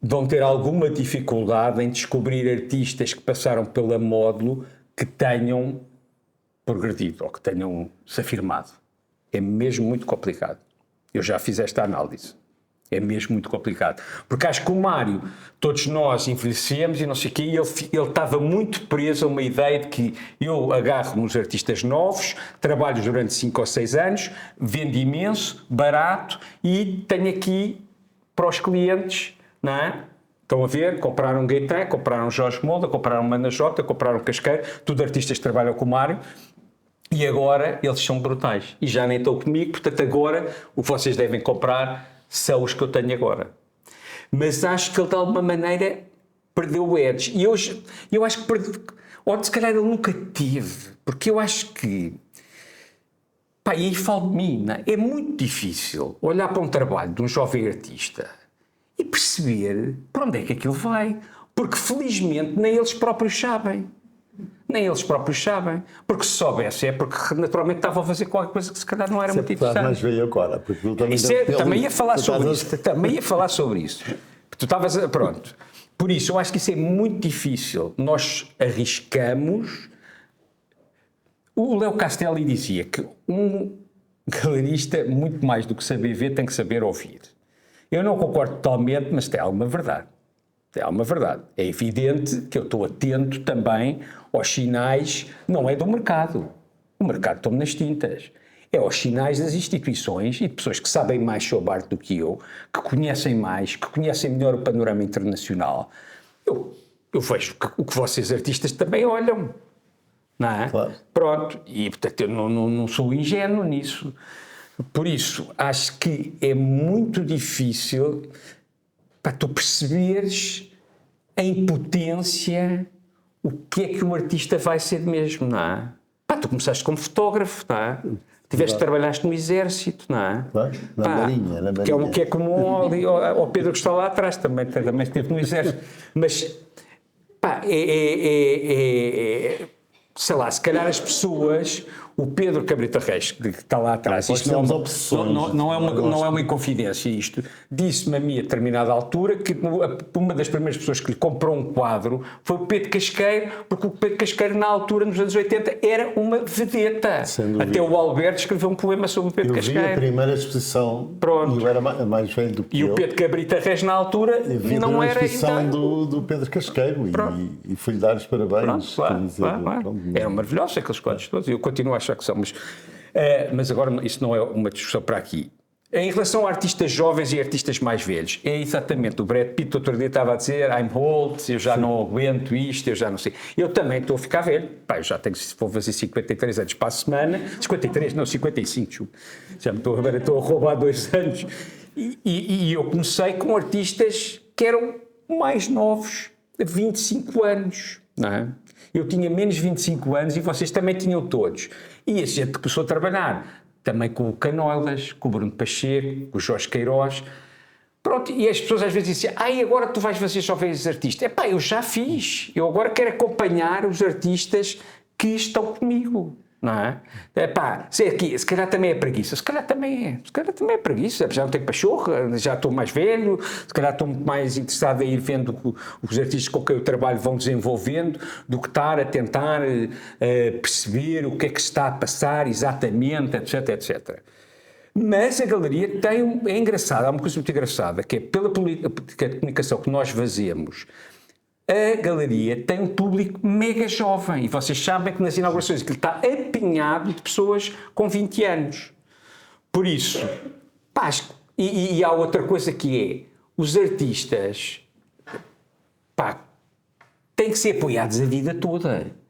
vão ter alguma dificuldade em descobrir artistas que passaram pela Módulo que tenham progredido ou que tenham se afirmado. É mesmo muito complicado. Eu já fiz esta análise. É mesmo muito complicado. Porque acho que o Mário, todos nós envelhecemos e não sei o quê, e ele estava muito preso a uma ideia de que eu agarro nos artistas novos, trabalho durante 5 ou 6 anos, vendo imenso, barato, e tenho aqui para os clientes, não é? Estão a ver? Compraram Gaetan, compraram Jorge Molda, compraram Mana Jota, compraram Casqueiro, tudo artistas que trabalham com o Mário. E agora eles são brutais. E já nem estão comigo, portanto agora o que vocês devem comprar são os que eu tenho agora. Mas acho que ele de alguma maneira perdeu o edge. E eu acho que perdeu, ou se calhar ele nunca teve, porque eu acho que, e aí falo de mim, não é? É muito difícil olhar para um trabalho de um jovem artista e perceber para onde é que aquilo vai, porque felizmente nem eles próprios sabem. Porque se soubesse é porque naturalmente estavam a fazer qualquer coisa que se calhar não era muito interessante. Mais velho agora, porque também ia falar sobre isso. Tu estavas, pronto. Por isso, eu acho que isso é muito difícil. Nós arriscamos. O Léo Castelli dizia que um galerista, muito mais do que saber ver, tem que saber ouvir. Eu não concordo totalmente, mas tem alguma verdade. É evidente que eu estou atento também aos sinais, não é do mercado. O mercado toma nas tintas. É aos sinais das instituições e de pessoas que sabem mais sobre arte do que eu, que conhecem mais, que conhecem melhor o panorama internacional. Eu vejo o que vocês artistas também olham, não é? Claro. Pronto, e portanto eu não sou ingênuo nisso. Por isso, acho que é muito difícil para tu perceberes a impotência, o que é que um artista vai ser mesmo, não é? Tu começaste como fotógrafo, não é? Trabalhaste no exército, não é? Na Marinha. Que é comum ao Pedro que está lá atrás, também esteve no exército. Mas, sei lá, se calhar as pessoas, o Pedro Cabrita Reis, que está lá atrás, Nós isto não, temos opções. não é uma inconfidência isto, disse-me a mim a determinada altura que uma das primeiras pessoas que lhe comprou um quadro foi o Pedro Casqueiro, porque o Pedro Casqueiro na altura, nos anos 80, era uma vedeta. Sem dúvida. Até o Alberto escreveu um poema sobre o Pedro Eu vi Casqueiro. a primeira exposição, Pronto. e eu era mais velho do que E ele. o Pedro Cabrita Reis na altura Eu vi não a era exposição ainda... do Pedro Casqueiro e fui-lhe dar os parabéns. Pronto, quer dizer, claro. pronto. Eram maravilhosos aqueles quadros todos, e eu continuo a achar que são, mas agora isso não é uma discussão para aqui. Em relação a artistas jovens e artistas mais velhos, é exatamente, o Brad Pitt outro dia estava a dizer I'm old, eu já não aguento isto, eu já não sei. Eu também estou a ficar velho, pá, eu já tenho, se for fazer 53 anos para a semana, 53, não, 55, desculpa. Já me estou a roubar 2 anos. E eu comecei com artistas que eram mais novos, 25 anos, não é? Eu tinha menos 25 anos e vocês também tinham todos. E a gente começou a trabalhar também com o Canoilas, com o Bruno Pacheco, com o Jorge Queiroz. Pronto, e as pessoas às vezes dizem, agora tu vais fazer jovens artistas. Epá, eu já fiz. Eu agora quero acompanhar os artistas que estão comigo. Não é? Epá, se calhar também é preguiça. Se calhar também é preguiça. Já não tenho pachorra, já estou mais velho, se calhar estou muito mais interessado em ir vendo os artistas com quem eu trabalho vão desenvolvendo do que estar a tentar perceber o que é que se está a passar exatamente, etc, etc. Mas a galeria é engraçada, há uma coisa muito engraçada, que é pela política de comunicação que nós fazemos. A galeria tem um público mega jovem e vocês sabem que nas inaugurações aquilo está apinhado de pessoas com 20 anos. Por isso, pá, e há outra coisa que é, os artistas, pá, têm que ser apoiados a vida toda.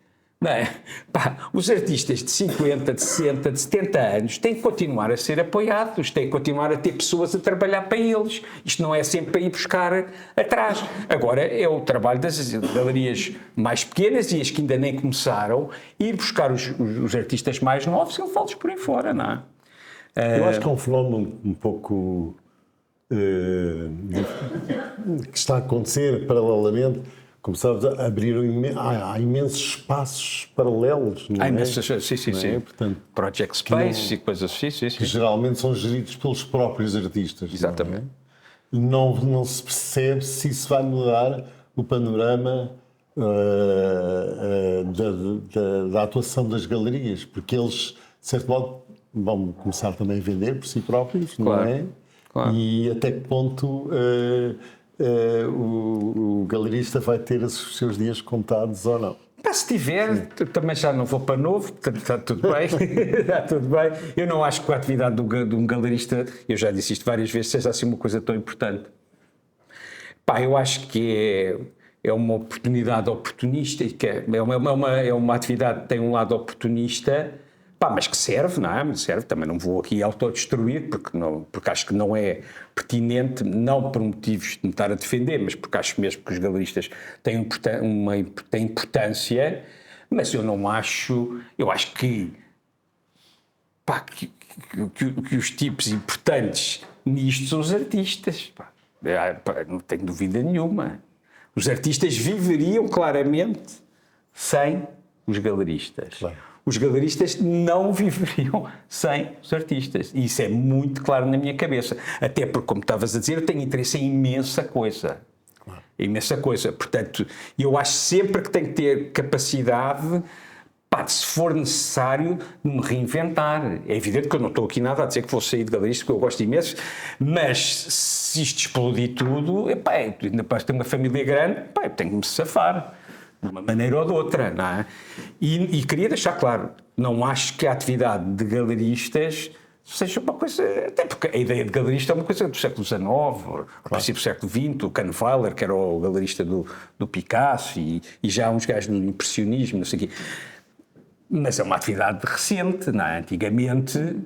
Não é? Pá, os artistas de 50, de 60, de 70 anos têm que continuar a ser apoiados, têm que continuar a ter pessoas a trabalhar para eles. Isto não é sempre para ir buscar atrás. Agora é o trabalho das galerias mais pequenas e as que ainda nem começaram, ir buscar os artistas mais novos e levá-los por aí fora, não é? Eu acho que é um fenómeno um pouco que está a acontecer paralelamente. Como sabes, abriram há imensos espaços paralelos, não é? Há imensos, sim. É? Portanto, Project Space e coisas assim, que geralmente são geridos pelos próprios artistas. Exatamente. Não se percebe se isso vai mudar o panorama da atuação das galerias, porque eles, de certo modo, vão começar também a vender por si próprios, Claro, não é? claro. E até que ponto o galerista vai ter os seus dias contados ou não. Se tiver, também já não vou para novo, portanto está tudo bem, está tudo bem. Eu não acho que a atividade de um galerista, eu já disse isto várias vezes, seja assim uma coisa tão importante. Pá, eu acho que é uma oportunidade oportunista, que é uma atividade que tem um lado oportunista, pá, mas que serve, não é? Serve, também não vou aqui autodestruir, porque acho que não é pertinente, não por motivos de me estar a defender, mas porque acho mesmo que os galeristas têm importância, mas eu não acho, eu acho que, pá, que os tipos importantes nisto são os artistas, pá, não tenho dúvida nenhuma. Os artistas viveriam claramente sem os galeristas. Claro. Os galeristas não viveriam sem os artistas. E isso é muito claro na minha cabeça. Até porque, como estavas a dizer, eu tenho interesse em imensa coisa. Claro. Imensa coisa. Portanto, eu acho sempre que tenho que ter capacidade, pá, se for necessário, de me reinventar. É evidente que eu não estou aqui nada a dizer que vou sair de galerista, porque eu gosto imenso, mas se isto explodir tudo, epá, ainda para ter uma família grande, pá, eu tenho que me safar. De uma maneira ou de outra, não é? E queria deixar claro, não acho que a atividade de galeristas seja uma coisa, até porque a ideia de galerista é uma coisa do século XIX, ao princípio do século XX, o Kahnweiler, que era o galerista do Picasso, e já há uns gajos no impressionismo, não sei o quê. Mas é uma atividade recente, não é? Antigamente,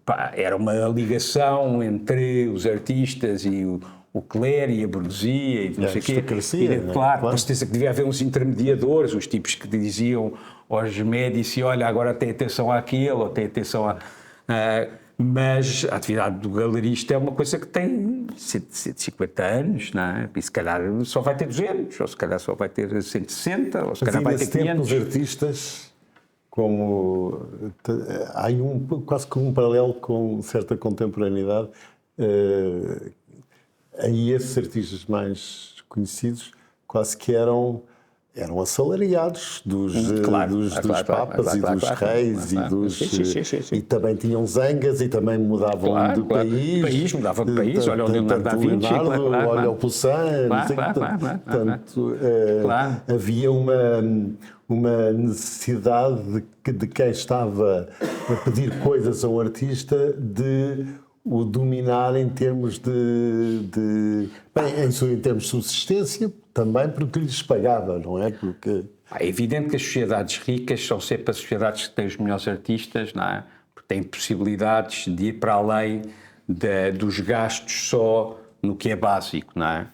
pá, era uma ligação entre os artistas e o clero e a burguesia e não sei o quê. Claro, com certeza que devia haver uns intermediadores, uns tipos que diziam aos Médici, olha, agora tem atenção àquele, ou tem atenção a... mas a atividade do galerista é uma coisa que tem 150 anos, não é? E se calhar só vai ter 200, ou se calhar só vai ter 160, ou se calhar vai ter 500. Os artistas, como há aí quase que um paralelo com certa contemporaneidade, aí esses artistas mais conhecidos quase que eram assalariados dos papas e dos reis e também tinham zangas e também mudavam de país. Mudavam de país, olha o Leonardo da Vinci, olha o Poussin, portanto, havia uma necessidade de quem estava a pedir coisas a um artista de o dominar em termos em termos de subsistência, também porque lhes pagava, não é? Porque... É evidente que as sociedades ricas são sempre as sociedades que têm os melhores artistas, não é? Porque têm possibilidades de ir para além dos gastos só no que é básico, não é?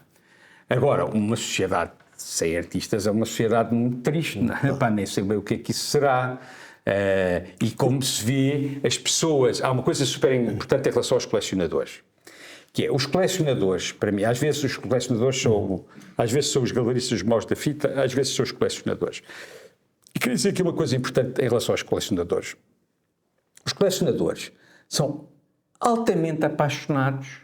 Agora, uma sociedade sem artistas é uma sociedade muito triste, não é? Pá, nem sei bem o que é que isso será. E como se vê, as pessoas... Há uma coisa super importante em relação aos colecionadores, que é, os colecionadores, para mim, às vezes os colecionadores são os galeristas maus da fita, às vezes são os colecionadores. E queria dizer aqui uma coisa importante em relação aos colecionadores. Os colecionadores são altamente apaixonados.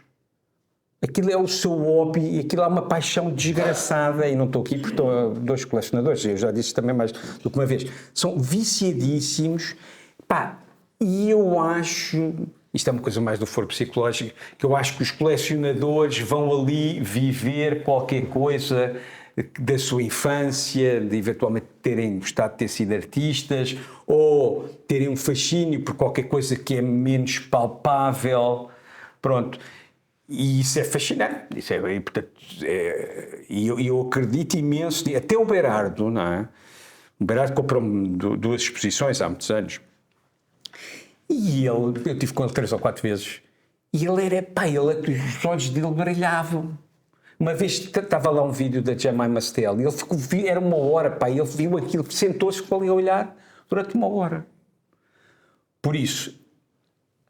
Aquilo é o seu hobby e aquilo é uma paixão desgraçada, e não estou aqui porque estou a 2 colecionadores, eu já disse também mais do que uma vez, são viciadíssimos, pá, e eu acho, isto é uma coisa mais do foro psicológico, que eu acho que os colecionadores vão ali viver qualquer coisa da sua infância, de eventualmente terem gostado de ter sido artistas, ou terem um fascínio por qualquer coisa que é menos palpável, pronto. E isso é fascinante, eu acredito imenso, até o Berardo, não é? O Berardo comprou-me 2 exposições há muitos anos, e eu tive com ele 3 ou 4 vezes, e ele os olhos dele brilhavam. Uma vez estava lá um vídeo da Jemima Stell, e ele era 1 hora, ele viu aquilo, sentou-se, ficou ali a olhar durante 1 hora. Por isso,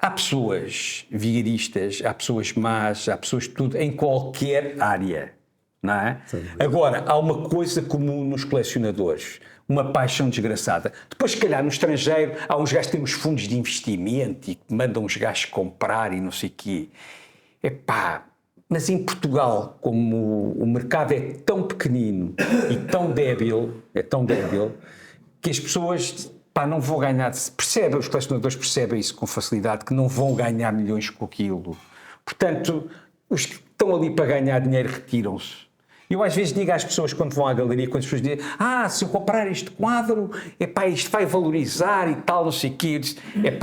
há pessoas vigaristas, há pessoas más, há pessoas de tudo, em qualquer área, não é? Sim. Agora, há uma coisa comum nos colecionadores, uma paixão desgraçada. Depois, se calhar, no estrangeiro, há uns gajos que têm uns fundos de investimento e que mandam os gajos comprar e não sei o quê. Mas em Portugal, como o mercado é tão pequenino e tão débil, que as pessoas... não vão ganhar, os colecionadores percebem isso com facilidade, que não vão ganhar milhões com aquilo. Portanto, os que estão ali para ganhar dinheiro retiram-se. Eu às vezes digo às pessoas quando vão à galeria, quando as pessoas dizem, se eu comprar este quadro, isto vai valorizar e tal, não sei o quê, eu disse,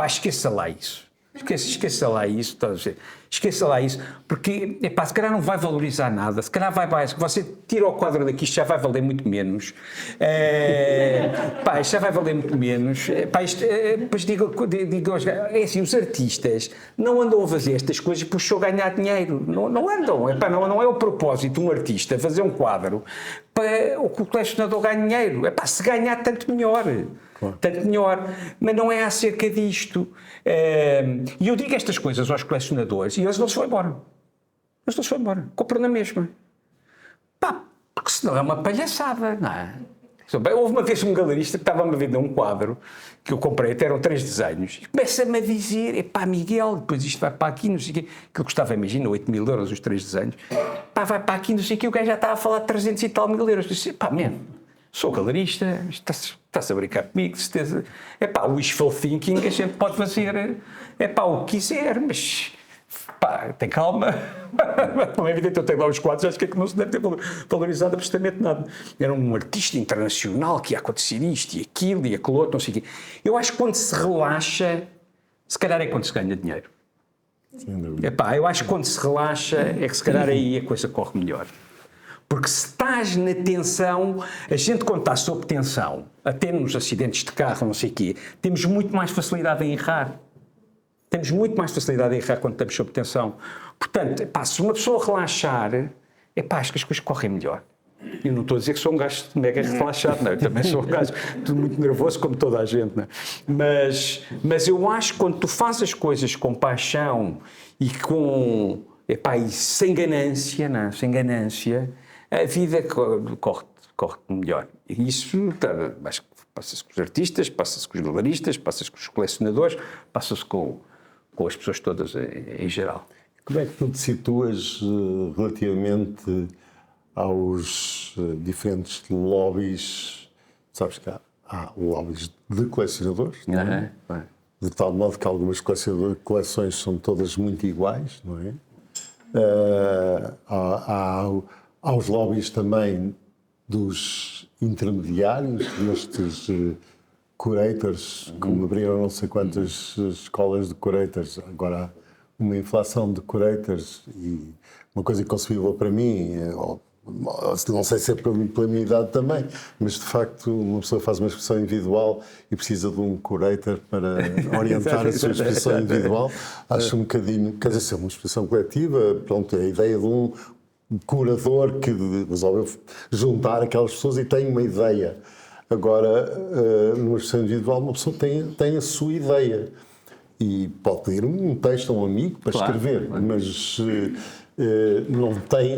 esqueça lá isso. Esqueça lá isso, estás a dizer? Esqueça lá isso, porque, se calhar não vai valorizar nada, se calhar você tira o quadro daqui, isto já vai valer muito menos, isto já vai valer muito menos, depois digo é assim, os artistas não andam a fazer estas coisas por só ganhar dinheiro, não andam, não é o propósito de um artista fazer um quadro para o colecionador ganhe dinheiro, se ganhar tanto melhor. Claro. Tanto melhor, mas não é acerca disto. E eu digo estas coisas aos colecionadores e eles não se vão embora. Compram na mesma. Porque senão é uma palhaçada, não é? Houve uma vez um galerista que estava-me a vender um quadro que eu comprei, até eram 3 desenhos, e começa-me a dizer, Miguel, depois isto vai para aqui, não sei o quê, que eu custava, imagina, 8.000 euros os 3 desenhos, vai para aqui, não sei o quê, o gajo já estava a falar de 300 e tal mil euros. Eu disse, sou galerista, estás a brincar comigo, certeza. O wishful thinking a gente pode fazer o que quiser, mas tem calma. Como é evidente, eu tenho lá os quadros, acho que é que não se deve ter valorizado absolutamente nada. Era um artista internacional que ia acontecer isto e aquilo e aquilo outro, não sei o quê. Eu acho que quando se relaxa, se calhar é quando se ganha dinheiro. Eu acho que quando se relaxa é que se calhar aí a coisa corre melhor. Porque se estás na tensão, a gente quando está sob tensão, até nos acidentes de carro, não sei o quê, temos muito mais facilidade em errar. Quando estamos sob tensão. Portanto, se uma pessoa relaxar, acho que as coisas correm melhor. Eu não estou a dizer que sou um gajo mega relaxado, não. Eu também sou um gajo muito nervoso, como toda a gente, não. Mas eu acho que quando tu fazes as coisas com paixão e com Epá, e sem ganância, não, sem ganância, a vida corre melhor. E isso acho que passa-se com os artistas, passa-se com os galeristas, passa-se com os colecionadores, passa-se com as pessoas todas em geral. Como é que tu te situas relativamente aos diferentes lobbies? Sabes que há lobbies de colecionadores, não é? De tal modo que algumas coleções são todas muito iguais, não é? Há os lobbies também dos intermediários, destes curators, como abriram não sei quantas escolas de curators, agora há uma inflação de curators e uma coisa inconcebível para mim, não sei se é pela minha idade também, mas de facto uma pessoa faz uma expressão individual e precisa de um curator para orientar a sua expressão individual. Acho um bocadinho, quer dizer, se é uma expressão coletiva, pronto, é a ideia de um curador que resolveu juntar aquelas pessoas e tem uma ideia. Agora, numa expressão individual, uma pessoa tem a sua ideia e pode pedir um texto a um amigo para escrever, mas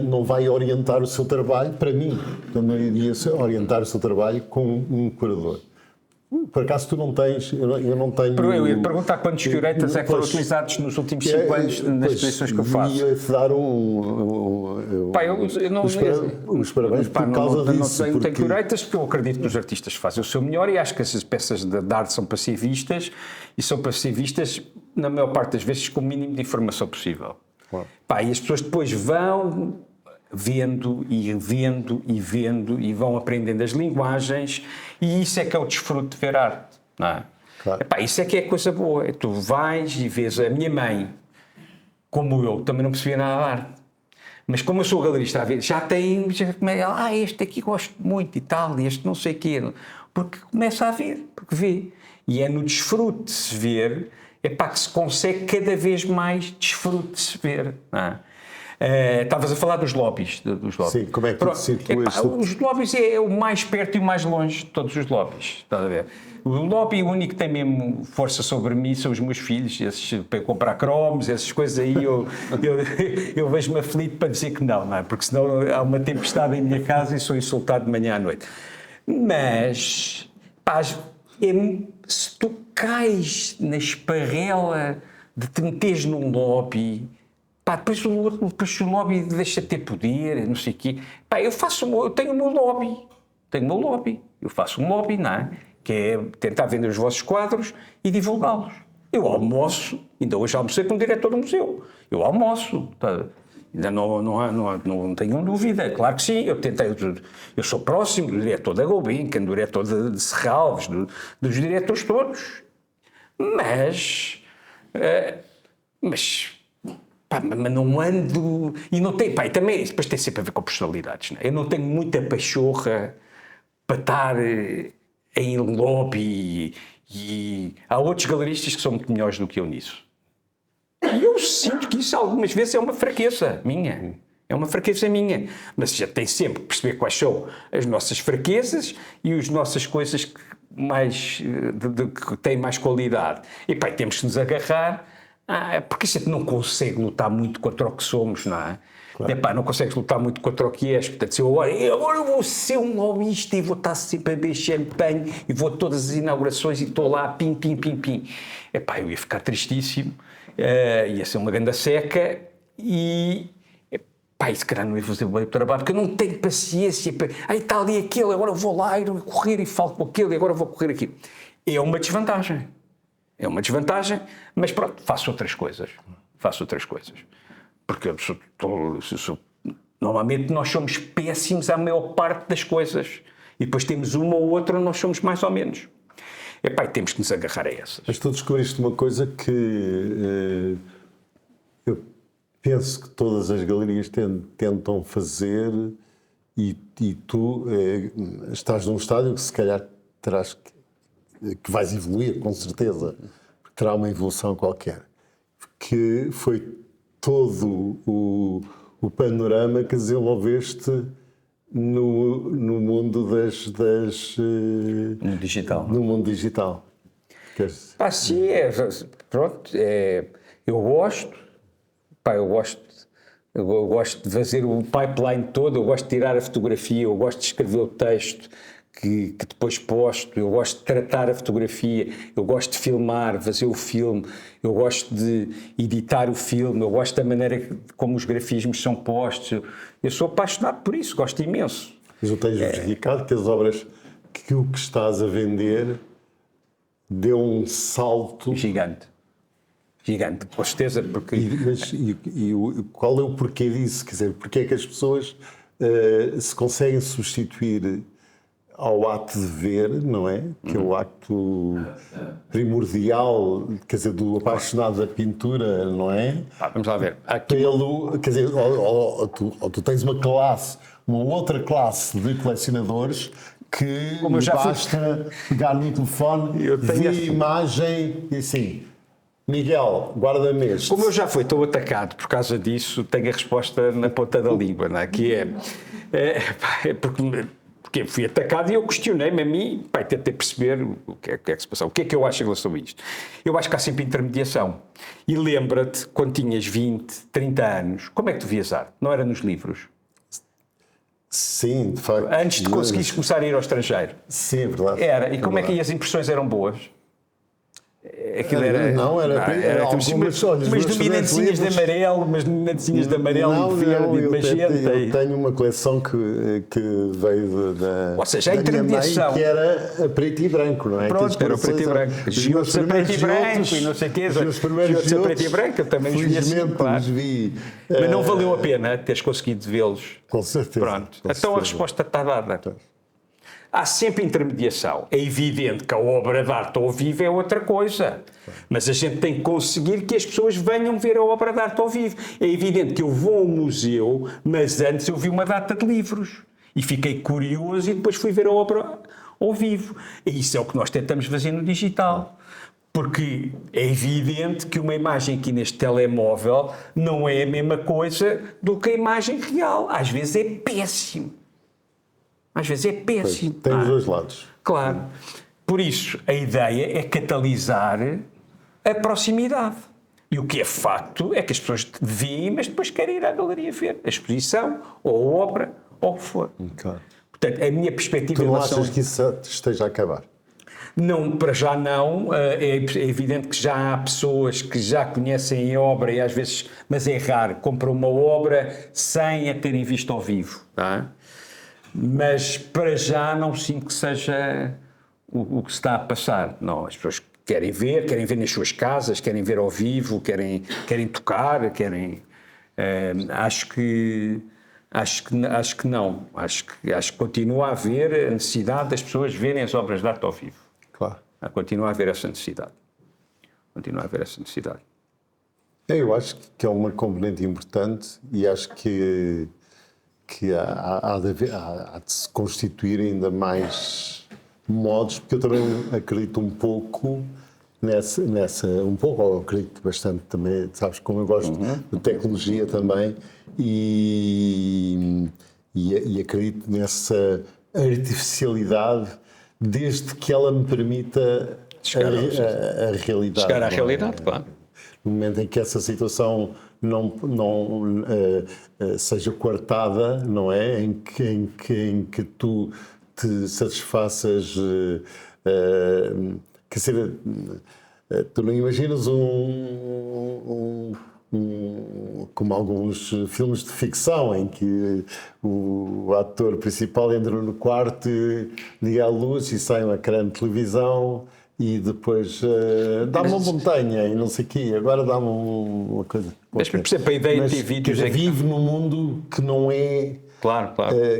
não vai orientar o seu trabalho para mim. Então, não iria orientar o seu trabalho com um curador. Por acaso tu não tens, eu não tenho... Eu ia perguntar quantos curators é que foram utilizados nos últimos 5 anos nas exposições que eu faço. Ia-te dar os parabéns por causa disso. Não tenho curators porque eu acredito que os artistas fazem o seu melhor e acho que essas peças de arte são passivistas e são passivistas na maior parte das vezes com o mínimo de informação possível. Claro. E as pessoas depois vão vendo e vendo e vendo e vão aprendendo as linguagens e isso é que é o desfruto de ver arte, não é? Claro. Isso é que é coisa boa. Tu vais e vês a minha mãe, como eu, também não percebia nada de arte. Mas como eu sou galerista, já este aqui gosto muito e tal, e este não sei o quê. Porque começa a ver, porque vê. E é no desfrute de se ver, que se consegue cada vez mais desfrute de se ver, não é? Estavas a falar dos lobbies. Sim, como é que tu te situas? Os lobbies é o mais perto e o mais longe de todos os lobbies, estás a ver? O lobby único que tem mesmo força sobre mim são os meus filhos, esses, para comprar cromos, essas coisas aí, eu vejo-me aflito para dizer que não é? Porque senão há uma tempestade em minha casa e sou insultado de manhã à noite. Mas, se tu cais na esparrela de te meteres num lobby... depois o lobby deixa de ter poder, não sei o quê. Eu tenho o meu lobby. Eu faço um lobby, não é? Que é tentar vender os vossos quadros e divulgá-los. Eu almoço, ainda hoje almocei com o diretor do museu. Eu almoço, tá? Ainda não tenho dúvida, claro que sim. Eu sou próximo do diretor da Gulbenkian, do diretor de Serralves, dos diretores todos. Mas não ando... E não tem... também depois tem sempre a ver com personalidades, não é? Eu não tenho muita pachorra para estar em lobby e há outros galeristas que são muito melhores do que eu nisso. E eu sinto que isso algumas vezes é uma fraqueza minha. É uma fraqueza minha. Mas já tem sempre que perceber quais são as nossas fraquezas e as nossas coisas que têm mais qualidade. E temos que nos agarrar... porque a gente não consegue lutar muito contra o que somos, não é? Claro. Não consegues lutar muito contra o que és. Portanto, se agora eu vou ser um lobbyista e vou estar sempre a beber champanhe e vou a todas as inaugurações e estou lá, pim. Eu ia ficar tristíssimo, ia ser uma grande seca e se calhar não ia fazer bem o trabalho, porque eu não tenho paciência para... está ali aquele, agora vou lá e vou correr e falo com aquele e agora vou correr aqui. É uma desvantagem. Mas pronto, faço outras coisas. Porque normalmente nós somos péssimos à maior parte das coisas. E depois temos uma ou outra, nós somos mais ou menos. Temos que nos agarrar a essas. Mas tu descobriste uma coisa que eu penso que todas as galerias tentam fazer e tu estás num estádio que se calhar terás que vais evoluir, com certeza, porque terá uma evolução qualquer, que foi todo o panorama que desenvolveste no mundo no digital. No mundo digital. Sim, pronto, eu gosto Eu gosto de fazer o pipeline todo, eu gosto de tirar a fotografia, eu gosto de escrever o texto que depois posto, eu gosto de tratar a fotografia, eu gosto de filmar, fazer o filme, eu gosto de editar o filme, eu gosto da maneira como os grafismos são postos. Eu sou apaixonado por isso, gosto imenso. Mas eu tenho verificado que as obras que o que estás a vender deu um salto. Gigante, com certeza, porque... Qual é o porquê disso? Quer dizer, porque é que as pessoas se conseguem substituir ao ato de ver, não é? Que é o acto primordial, quer dizer, do apaixonado da pintura, não é? Vamos lá ver. Aqui... Quer dizer, ou tu tens uma outra classe de colecionadores que basta pegar no telefone, ver imagem e assim... Miguel, guarda-me este. Como eu já fui tão atacado por causa disso, tenho a resposta na ponta da língua, não é? Que é porque fui atacado e eu questionei-me a mim, tentei perceber o que é que se passou. O que é que eu acho em relação a isto? Eu acho que há sempre intermediação. E lembra-te, quando tinhas 20, 30 anos, como é que tu vias arte? Não era nos livros? Sim, de facto. Antes de conseguires começar a ir ao estrangeiro? Sim, é verdade. Era. E como é que as impressões eram boas? Aquilo era. Não, era umas dominantezinhas de amarelo, umas dominantezinhas de amarelo, de verde e de magenta. Eu tenho uma coleção que veio da. Ou seja, a da minha mãe, intermediação. que era a preto e branco, não é? Pronto, era o preto e branco. Giou-se a preto e branco e não sei o quê. Giou-se a preto e branco, eu também os vi assim, claro. Mas não valeu a pena teres conseguido vê-los. Com certeza. Pronto. Então a resposta está dada. Há sempre intermediação. É evidente que a obra de arte ao vivo é outra coisa. Mas a gente tem que conseguir que as pessoas venham ver a obra de arte ao vivo. É evidente que eu vou ao museu, mas antes eu vi uma data de livros. E fiquei curioso e depois fui ver a obra ao vivo. E isso é o que nós tentamos fazer no digital. Porque é evidente que uma imagem aqui neste telemóvel não é a mesma coisa do que a imagem real. Às vezes é péssimo. Às vezes é péssimo. Tem os dois lados. Claro. Por isso, a ideia é catalisar a proximidade. E o que é facto é que as pessoas veem, mas depois querem ir à galeria ver a exposição, ou a obra, ou o que for. Claro. Portanto, a minha perspectiva... Tu não achas que isso esteja a acabar? Não, para já não. É evidente que já há pessoas que já conhecem a obra e às vezes, mas é raro, compram uma obra sem a terem visto ao vivo. Tá? Mas para já não sinto que seja o que se está a passar. Não, as pessoas querem ver nas suas casas, querem ver ao vivo, querem tocar, querem... Acho que não. Acho que continua a haver a necessidade das pessoas verem as obras de arte ao vivo. Claro. Continua a haver essa necessidade. Eu acho que é uma componente importante e acho que há de se constituir ainda mais modos, porque eu também acredito um pouco eu acredito bastante também, sabes, como eu gosto de tecnologia também e acredito nessa artificialidade desde que ela me permita a realidade. Chegar à realidade, claro. No momento em que essa situação não seja coartada, não é? Em que tu te satisfaças, quer dizer, tu não imaginas como alguns filmes de ficção em que o ator principal entra no quarto, liga a luz e sai um ecrã de televisão e depois dá-me uma montanha e não sei o quê, agora dá-me uma coisa. Mas, por exemplo, a ideia de ter vídeos... vive num mundo que não é... Claro.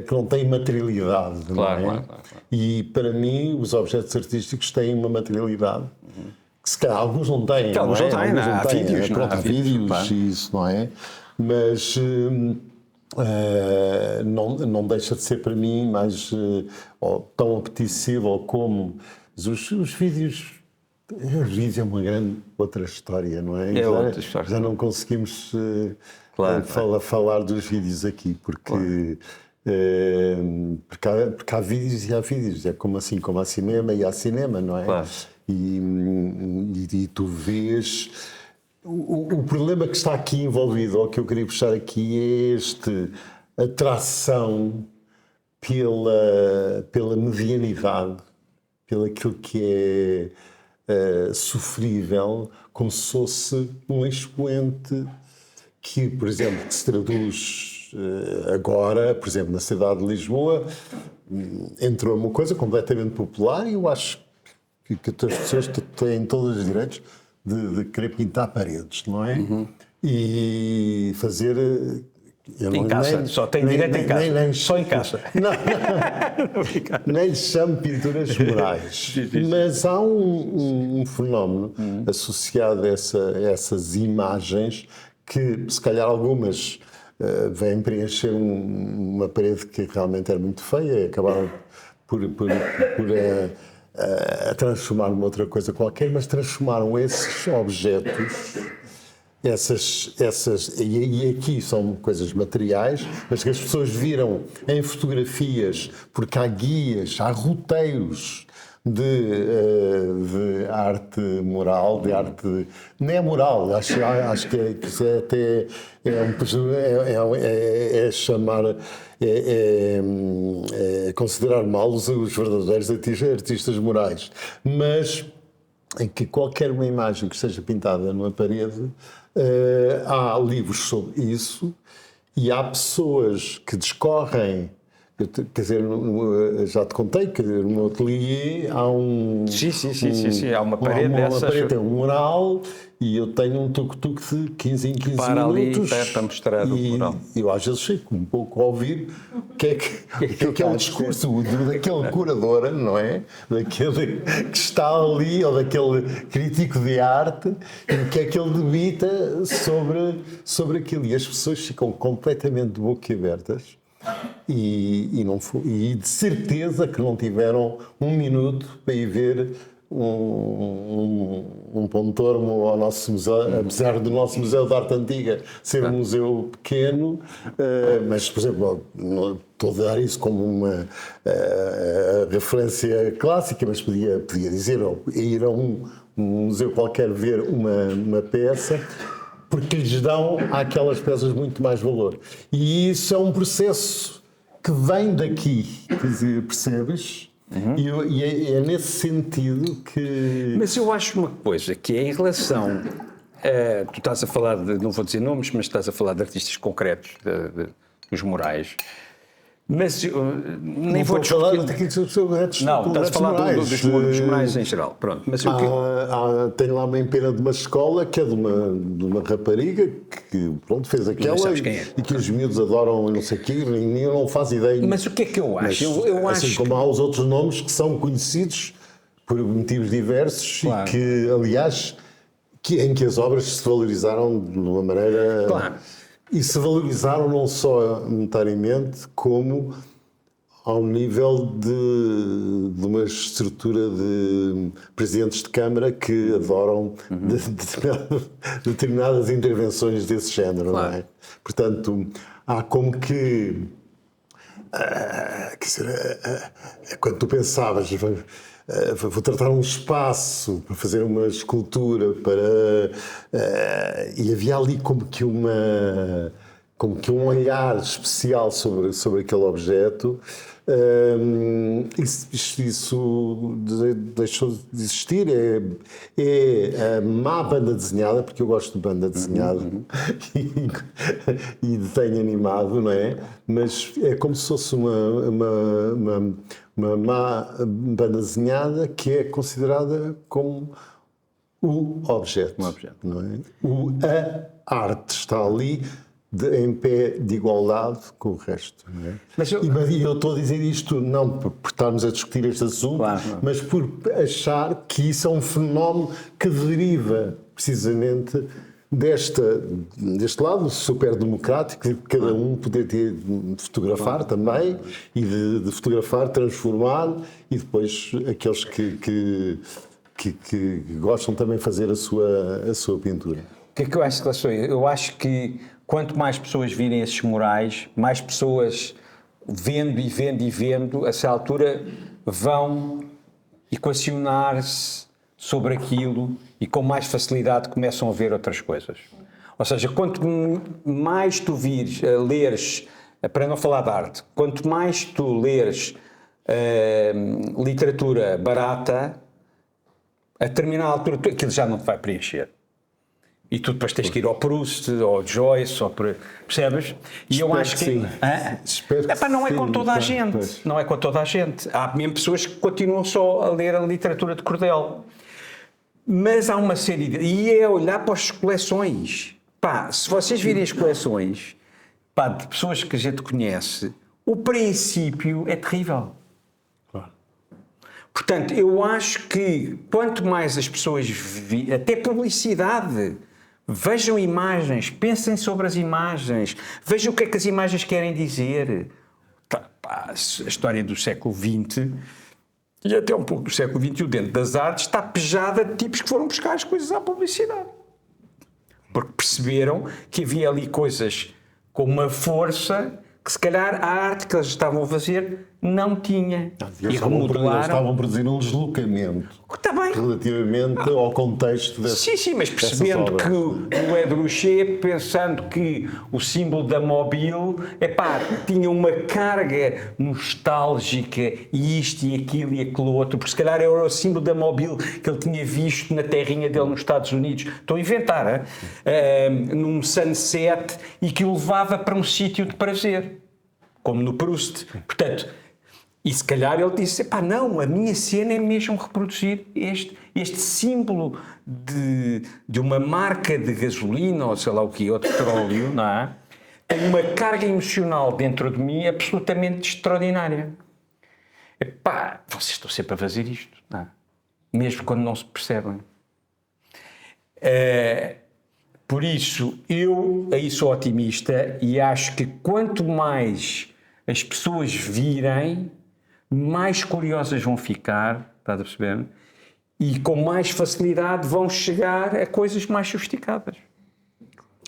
que não tem materialidade. Claro, não é? Claro. E para mim os objetos artísticos têm uma materialidade que se calhar alguns não têm. Alguns não têm, há vídeos. Há vídeos e isso, não é? Mas não deixa de ser para mim mais tão apetecível como os vídeos. Os vídeos é uma grande outra história, não é? Outra história. Já não conseguimos falar dos vídeos aqui, porque há vídeos e há vídeos. É como assim, como há cinema e há cinema, não é? Claro. E tu vês o problema que está aqui envolvido, ou que eu queria puxar aqui, é este atração pela medianidade, pelo aquilo que é sofrível, como se fosse um expoente que, por exemplo, que se traduz agora, por exemplo, na cidade de Lisboa, entrou uma coisa completamente popular e eu acho que as pessoas têm todos os direitos de querer pintar paredes, não é? E fazer... Em casa, só tem direito em casa, só em casa. Nem lhe chamo pinturas murais, mas há um fenómeno associado a essas imagens que, se calhar, algumas vêm preencher uma parede que realmente era muito feia e acabaram por a transformar numa outra coisa qualquer, mas transformaram esses objetos. E aqui são coisas materiais, mas que as pessoas viram em fotografias, porque há guias, há roteiros de arte moral, de arte. Não é moral, acho que isso é até. É chamar. É considerar mal os verdadeiros artistas morais. Mas em que qualquer uma imagem que esteja pintada numa parede. Há livros sobre isso e há pessoas que discorrem, quer dizer, já te contei que no meu ateliê há há uma parede dessas. Tem um mural e eu tenho um tuk-tuk de 15 em 15 para minutos. ali para mostrar o mural. Eu às vezes fico um pouco a ouvir o que é o discurso daquele curador, não é? Daquele que está ali, ou daquele crítico de arte, e o que é que ele debita sobre aquilo. E as pessoas ficam completamente de boca abertas. E de certeza que não tiveram um minuto para ir ver um pontormo ao nosso museu, apesar do nosso Museu de Arte Antiga ser um museu pequeno, mas, por exemplo, não estou a dar isso como uma referência clássica, mas podia dizer, ou ir a um museu qualquer ver uma peça, porque lhes dão àquelas peças muito mais valor. E isso é um processo que vem daqui, quer dizer, percebes? E é nesse sentido que... Mas eu acho uma coisa, que é em relação... tu estás a falar não vou dizer nomes, mas estás a falar de artistas concretos, dos murais. Mas nem vou falar discutir... Não, estás a falar dos murais em geral. Pronto. Mas tenho lá uma empena de uma escola que é de uma rapariga que pronto, fez aquela e que os miúdos adoram não sei o quê, e eu não faço ideia. Mas o que é que eu acho? Eu assim acho como há os outros nomes que são conhecidos por motivos diversos, claro. E que, aliás, em que as obras se valorizaram de uma maneira... Claro. E se valorizaram não só monetariamente, como ao nível de uma estrutura de presidentes de Câmara que adoram determinadas intervenções desse género, claro. Não é? Portanto, há como que... quer dizer, quando tu pensavas... vou tratar um espaço para fazer uma escultura e havia ali como que um olhar especial sobre aquele objeto. Isso deixou de existir. É a má banda desenhada, porque eu gosto de banda desenhada e desenho animado, não é? Mas é como se fosse uma má banda desenhada que é considerada como o objeto. Não é? A arte está ali em pé de igualdade com o resto. Não é? E eu estou a dizer isto não por estarmos a discutir este assunto, claro. Mas por achar que isso é um fenómeno que deriva precisamente deste lado super democrático, de cada um poder de fotografar também, e de fotografar, transformar, e depois aqueles que gostam também de fazer a sua pintura. O que é que eu acho, eu acho que quanto mais pessoas virem esses murais, mais pessoas vendo, a essa altura vão equacionar-se sobre aquilo e com mais facilidade começam a ver outras coisas. Ou seja, quanto mais tu vires, leres, para não falar de arte, quanto mais tu leres literatura barata, a determinada altura aquilo já não te vai preencher. E tu depois tens que ir ao Proust, ou ao Joyce, percebes? E eu acho que... sim. Espero que não é sim, com toda a tá, gente. pois. Não é com toda a gente. Há mesmo pessoas que continuam só a ler a literatura de cordel. Mas há uma série de... E é olhar para as coleções. Pá, se vocês virem as coleções, pá, de pessoas que a gente conhece, o princípio é terrível. Claro. Portanto, eu acho que quanto mais as pessoas até publicidade, vejam imagens, pensem sobre as imagens, vejam o que é que as imagens querem dizer. A história do século XX e até um pouco do século XXI dentro das artes está pejada de tipos que foram buscar as coisas à publicidade. Porque perceberam que havia ali coisas com uma força que se calhar a arte que eles estavam a fazer não tinha. Eles estavam a produzir um deslocamento Está bem. relativamente ao contexto dessa. Sim, mas percebendo que o Ed Ruscher, pensando que o símbolo da Mobile, tinha uma carga nostálgica e isto e aquilo outro, porque se calhar era o símbolo da Mobile que ele tinha visto na terrinha dele nos Estados Unidos. Estou a inventar, num sunset, e que o levava para um sítio de prazer, como no Proust. Portanto, e se calhar ele disse, não, a minha cena é mesmo reproduzir este símbolo de uma marca de gasolina, ou sei lá o que, ou de petróleo, não é? Tem uma carga emocional dentro de mim absolutamente extraordinária. Vocês estão sempre a fazer isto, não é? Mesmo quando não se percebem. Por isso, eu aí sou otimista e acho que quanto mais as pessoas virem, mais curiosas vão ficar, estás a perceber? E com mais facilidade vão chegar a coisas mais sofisticadas.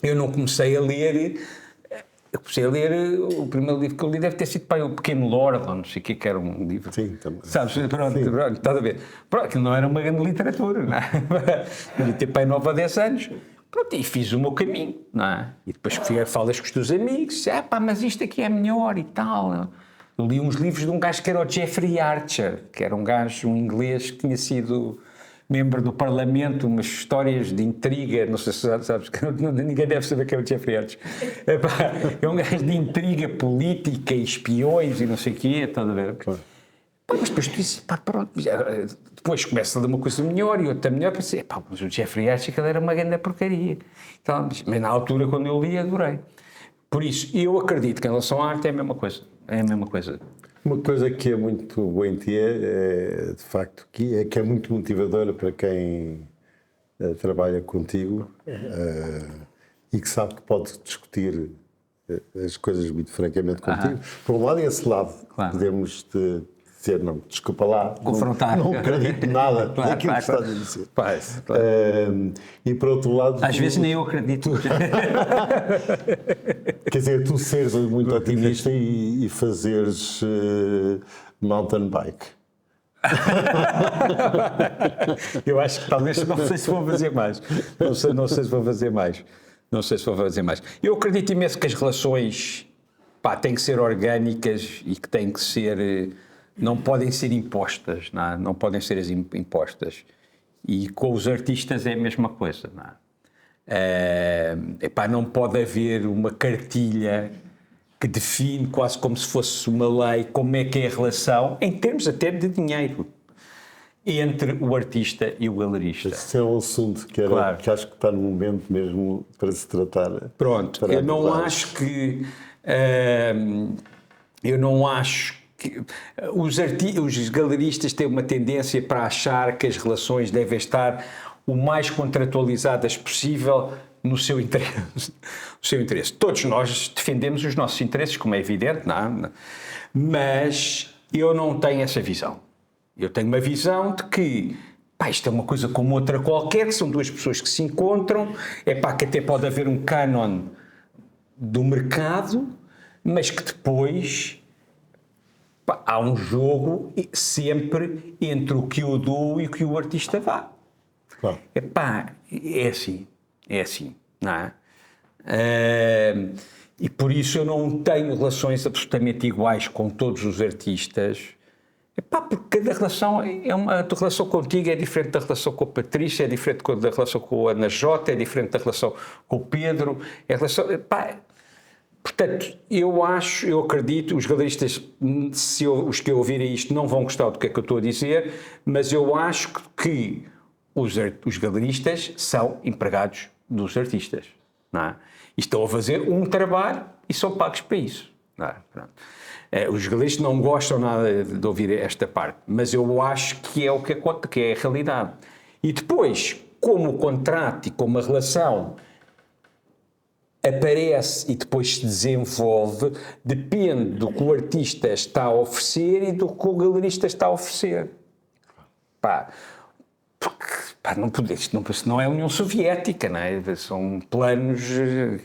Eu não comecei a ler... o primeiro livro que eu li deve ter sido O Pequeno Lord, ou não sei o que era um livro. Sim, também. Sabes? Pronto, estás a ver? Pronto, aquilo não era uma grande literatura, não é? Devia ter pai 9 a 10 anos. Pronto, e fiz o meu caminho, não é? E depois falas com os teus amigos, mas isto aqui é melhor e tal. Eu li uns livros de um gajo que era o Jeffrey Archer, que era um inglês que tinha sido membro do Parlamento, umas histórias de intriga, não sei se sabes, ninguém deve saber quem é o Jeffrey Archer. É um gajo de intriga política e espiões e não sei o quê, estás a ver? Mas depois tu disse, pronto, depois começa a ler uma coisa melhor e outra melhor, pensei, mas o Jeffrey Archer era uma grande porcaria. Então, mas na altura, quando eu li, adorei. Por isso, eu acredito que em relação à arte é a mesma coisa. É a mesma coisa. Uma coisa que é muito boa em ti é de facto, que é muito motivadora para quem trabalha contigo e que sabe que pode discutir as coisas muito francamente contigo. Por um lado, e esse lado, claro. Podemos dizer, não, desculpa lá, confrontar. Não acredito nada daquilo que estás a dizer. Claro. E por outro lado... Às vezes nem eu acredito. Quer dizer, tu seres muito otimista e fazeres mountain bike. Eu acho que talvez, não sei se vou fazer mais. Não sei se vou fazer mais. Não sei se vou fazer mais. Eu acredito imenso que as relações têm que ser orgânicas e que têm que ser... não podem ser impostas, não podem ser impostas. E com os artistas é a mesma coisa, não pode haver uma cartilha que define quase como se fosse uma lei como é que é a relação, em termos até de dinheiro, entre o artista e o galerista. Esse é um assunto que acho que está no momento mesmo para se tratar. Pronto, eu não acho que... os galeristas têm uma tendência para achar que as relações devem estar o mais contratualizadas possível no seu interesse. Todos nós defendemos os nossos interesses, como é evidente, mas eu não tenho essa visão. Eu tenho uma visão de que isto é uma coisa como outra qualquer, que são duas pessoas que se encontram, que até pode haver um cânon do mercado, mas que depois... há um jogo sempre entre o que eu dou e o que o artista dá. Claro. Epá, é assim, não é? E por isso eu não tenho relações absolutamente iguais com todos os artistas. Epá, porque cada relação a tua relação contigo é diferente da relação com a Patrícia, é diferente da relação com a Ana Jota, é diferente da relação com o Pedro, portanto, eu acredito, os galeristas, os que ouvirem isto não vão gostar do que é que eu estou a dizer, mas eu acho que os galeristas são empregados dos artistas, não é? E estão a fazer um trabalho e são pagos para isso, não é? Pronto. Os galeristas não gostam nada de ouvir esta parte, mas eu acho que é o que conta, que é a realidade. E depois, como o contrato e como a relação aparece e depois se desenvolve, depende do que o artista está a oferecer e do que o galerista está a oferecer. Isto não é a União Soviética, não é? São planos,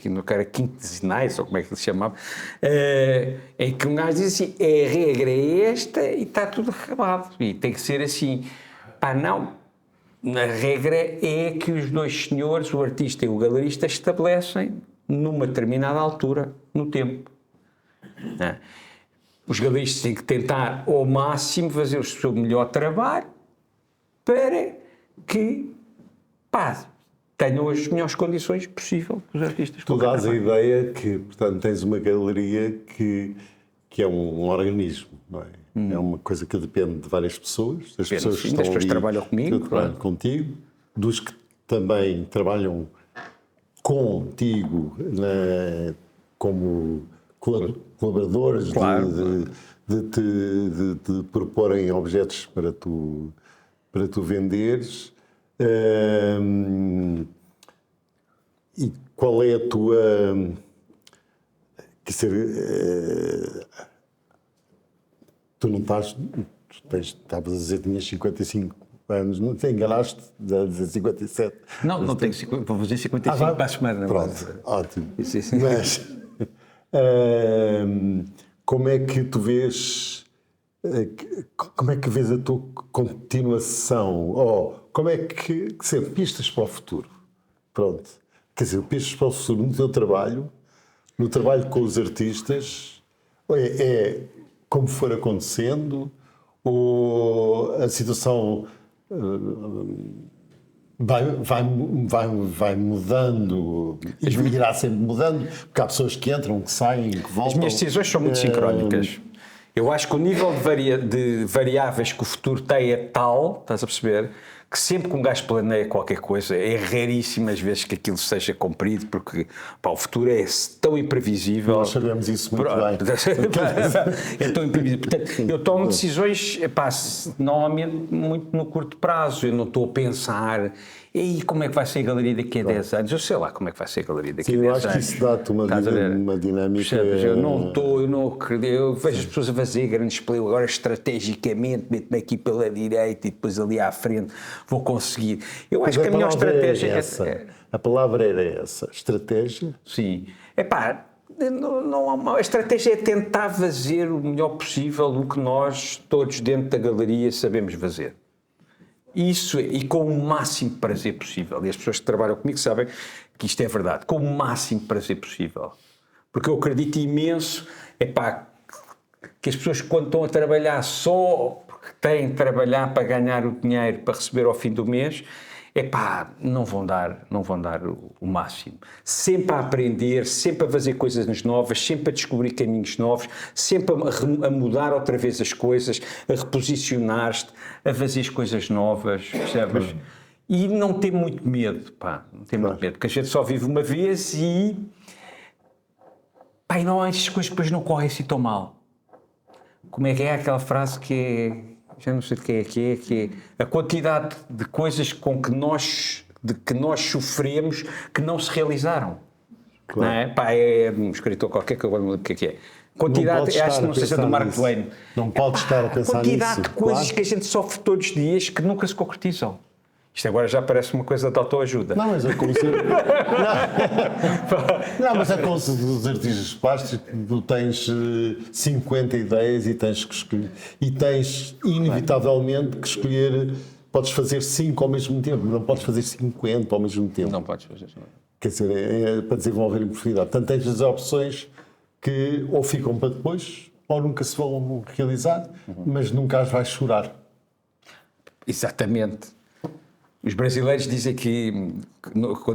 não quero quinquenais, ou como é que se chamava, em que um gajo diz assim, a regra é esta e está tudo acabado, e tem que ser assim. Não, a regra é que os dois senhores, o artista e o galerista, estabelecem numa determinada altura, no tempo. Não é? Os galeristas têm que tentar ao máximo fazer o seu melhor trabalho para que tenham as melhores condições possível para os artistas. Tu dás a ideia que, portanto, tens uma galeria que é um organismo, não é? É uma coisa que depende de várias pessoas, das pessoas que estão das pessoas que trabalham comigo, que trabalham contigo, dos que também trabalham contigo como colaboradores, claro. de te proporem objetos para tu venderes. E qual é a tua... Quer dizer, tu não estás... Estavas a dizer que tinhas 55 anos, não te enganaste a dizer 57? Não tenho 50, vou fazer 55 para a semana. Pronto, ótimo. Sim. Mas como é que tu vês... Como é que vês a tua continuação? Ou como é que ser pistas para o futuro? Pronto. Quer dizer, pistas para o futuro no teu trabalho, no trabalho com os artistas, é como for acontecendo, ou a situação vai mudando e irá sempre mudando, porque há pessoas que entram, que saem, que voltam. As minhas decisões são muito sincrónicas. Eu acho que o nível de variáveis que o futuro tem é tal, estás a perceber, que sempre que um gajo planeia qualquer coisa, é raríssimas vezes que aquilo seja cumprido, porque o futuro é tão imprevisível. Nós sabemos isso muito bem. É tão imprevisível. Portanto, eu tomo decisões, normalmente, muito no curto prazo. Eu não estou a pensar, e aí, como é que vai ser a galeria daqui a 10 anos? Eu sei lá como é que vai ser a galeria daqui a 10 anos. Eu acho que isso dá-te uma dinâmica... Eu não acredito. Eu vejo as pessoas a fazer grandes plays, agora estrategicamente, meto-me aqui pela direita e depois ali à frente vou conseguir. Eu acho que a melhor estratégia é essa. A palavra era essa, estratégia? Sim. A estratégia é tentar fazer o melhor possível o que nós, todos dentro da galeria, sabemos fazer. Isso, e com o máximo prazer possível. E as pessoas que trabalham comigo sabem que isto é verdade. Com o máximo prazer possível. Porque eu acredito imenso, que as pessoas quando estão a trabalhar só porque têm de trabalhar para ganhar o dinheiro para receber ao fim do mês, não vão dar o máximo. Sempre a aprender, sempre a fazer coisas novas, sempre a descobrir caminhos novos, sempre a mudar outra vez as coisas, a reposicionar-te, a fazer as coisas novas, percebes? E não ter muito medo, não ter muito medo, porque a gente só vive uma vez e não, estas coisas depois não correm assim tão mal. Como é aquela frase que é... Já não sei de quem é que é a quantidade de coisas que nós sofremos que não se realizaram. Claro. Não é? É um escritor qualquer que eu agora não lembro o que é. Quantidade, acho que não sei se é do Mark Twain. Não pode estar a pensar nisso. Quantidade de coisas que a gente sofre todos os dias que nunca se concretizam. Isto agora já parece uma coisa de autoajuda. Não, mas é como se... Não, mas é como se dos artistas plásticos tu tens 50 ideias e tens que escolher. E tens, inevitavelmente, que escolher podes fazer 5 ao mesmo tempo, não podes fazer 50 ao mesmo tempo. Não podes fazer isso. Quer dizer, é para desenvolver a profundidade. Portanto, tens as opções que ou ficam para depois ou nunca se vão realizar, mas nunca as vais chorar. Exatamente. Os brasileiros dizem que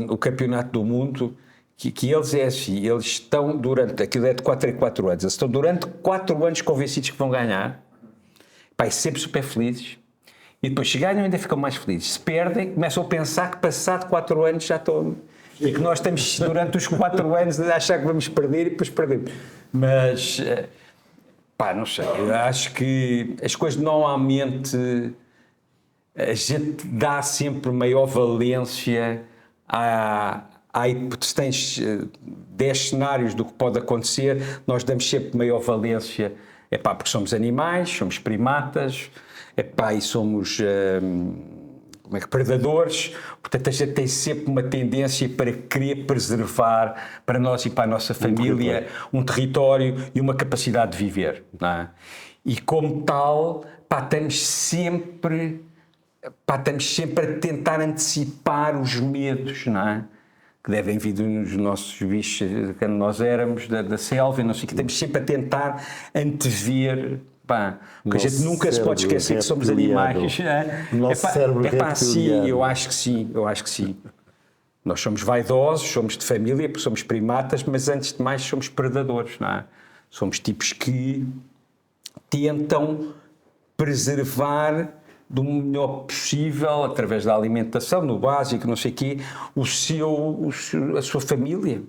o campeonato do mundo, que eles é assim, eles estão durante, aquilo é de 4 em 4 anos, eles estão durante 4 anos convencidos que vão ganhar, pá, e sempre super felizes, e depois se ganham ainda ficam mais felizes. Se perdem, começam a pensar que passado 4 anos já estão... E que nós estamos durante os 4 anos a achar que vamos perder e depois perdemos. Mas, pá, não sei, eu acho que as coisas normalmente... A gente dá sempre maior valência à hipótese. Tens 10 cenários do que pode acontecer, nós damos sempre maior valência, porque somos animais, somos primatas, e somos predadores, portanto a gente tem sempre uma tendência para querer preservar para nós e para a nossa família um território e uma capacidade de viver, não é? E como tal, estamos sempre a tentar antecipar os medos, não é? Que devem vir dos nossos bichos, quando nós éramos, da selva, e não sei o que. Estamos sempre a tentar antever, porque a gente nunca se pode esquecer que somos animais. Nosso cérebro Sim, eu acho que sim. Nós somos vaidosos, somos de família, porque somos primatas, mas antes de mais somos predadores, não é? Somos tipos que tentam preservar do melhor possível, através da alimentação, no básico, não sei o quê, a sua família.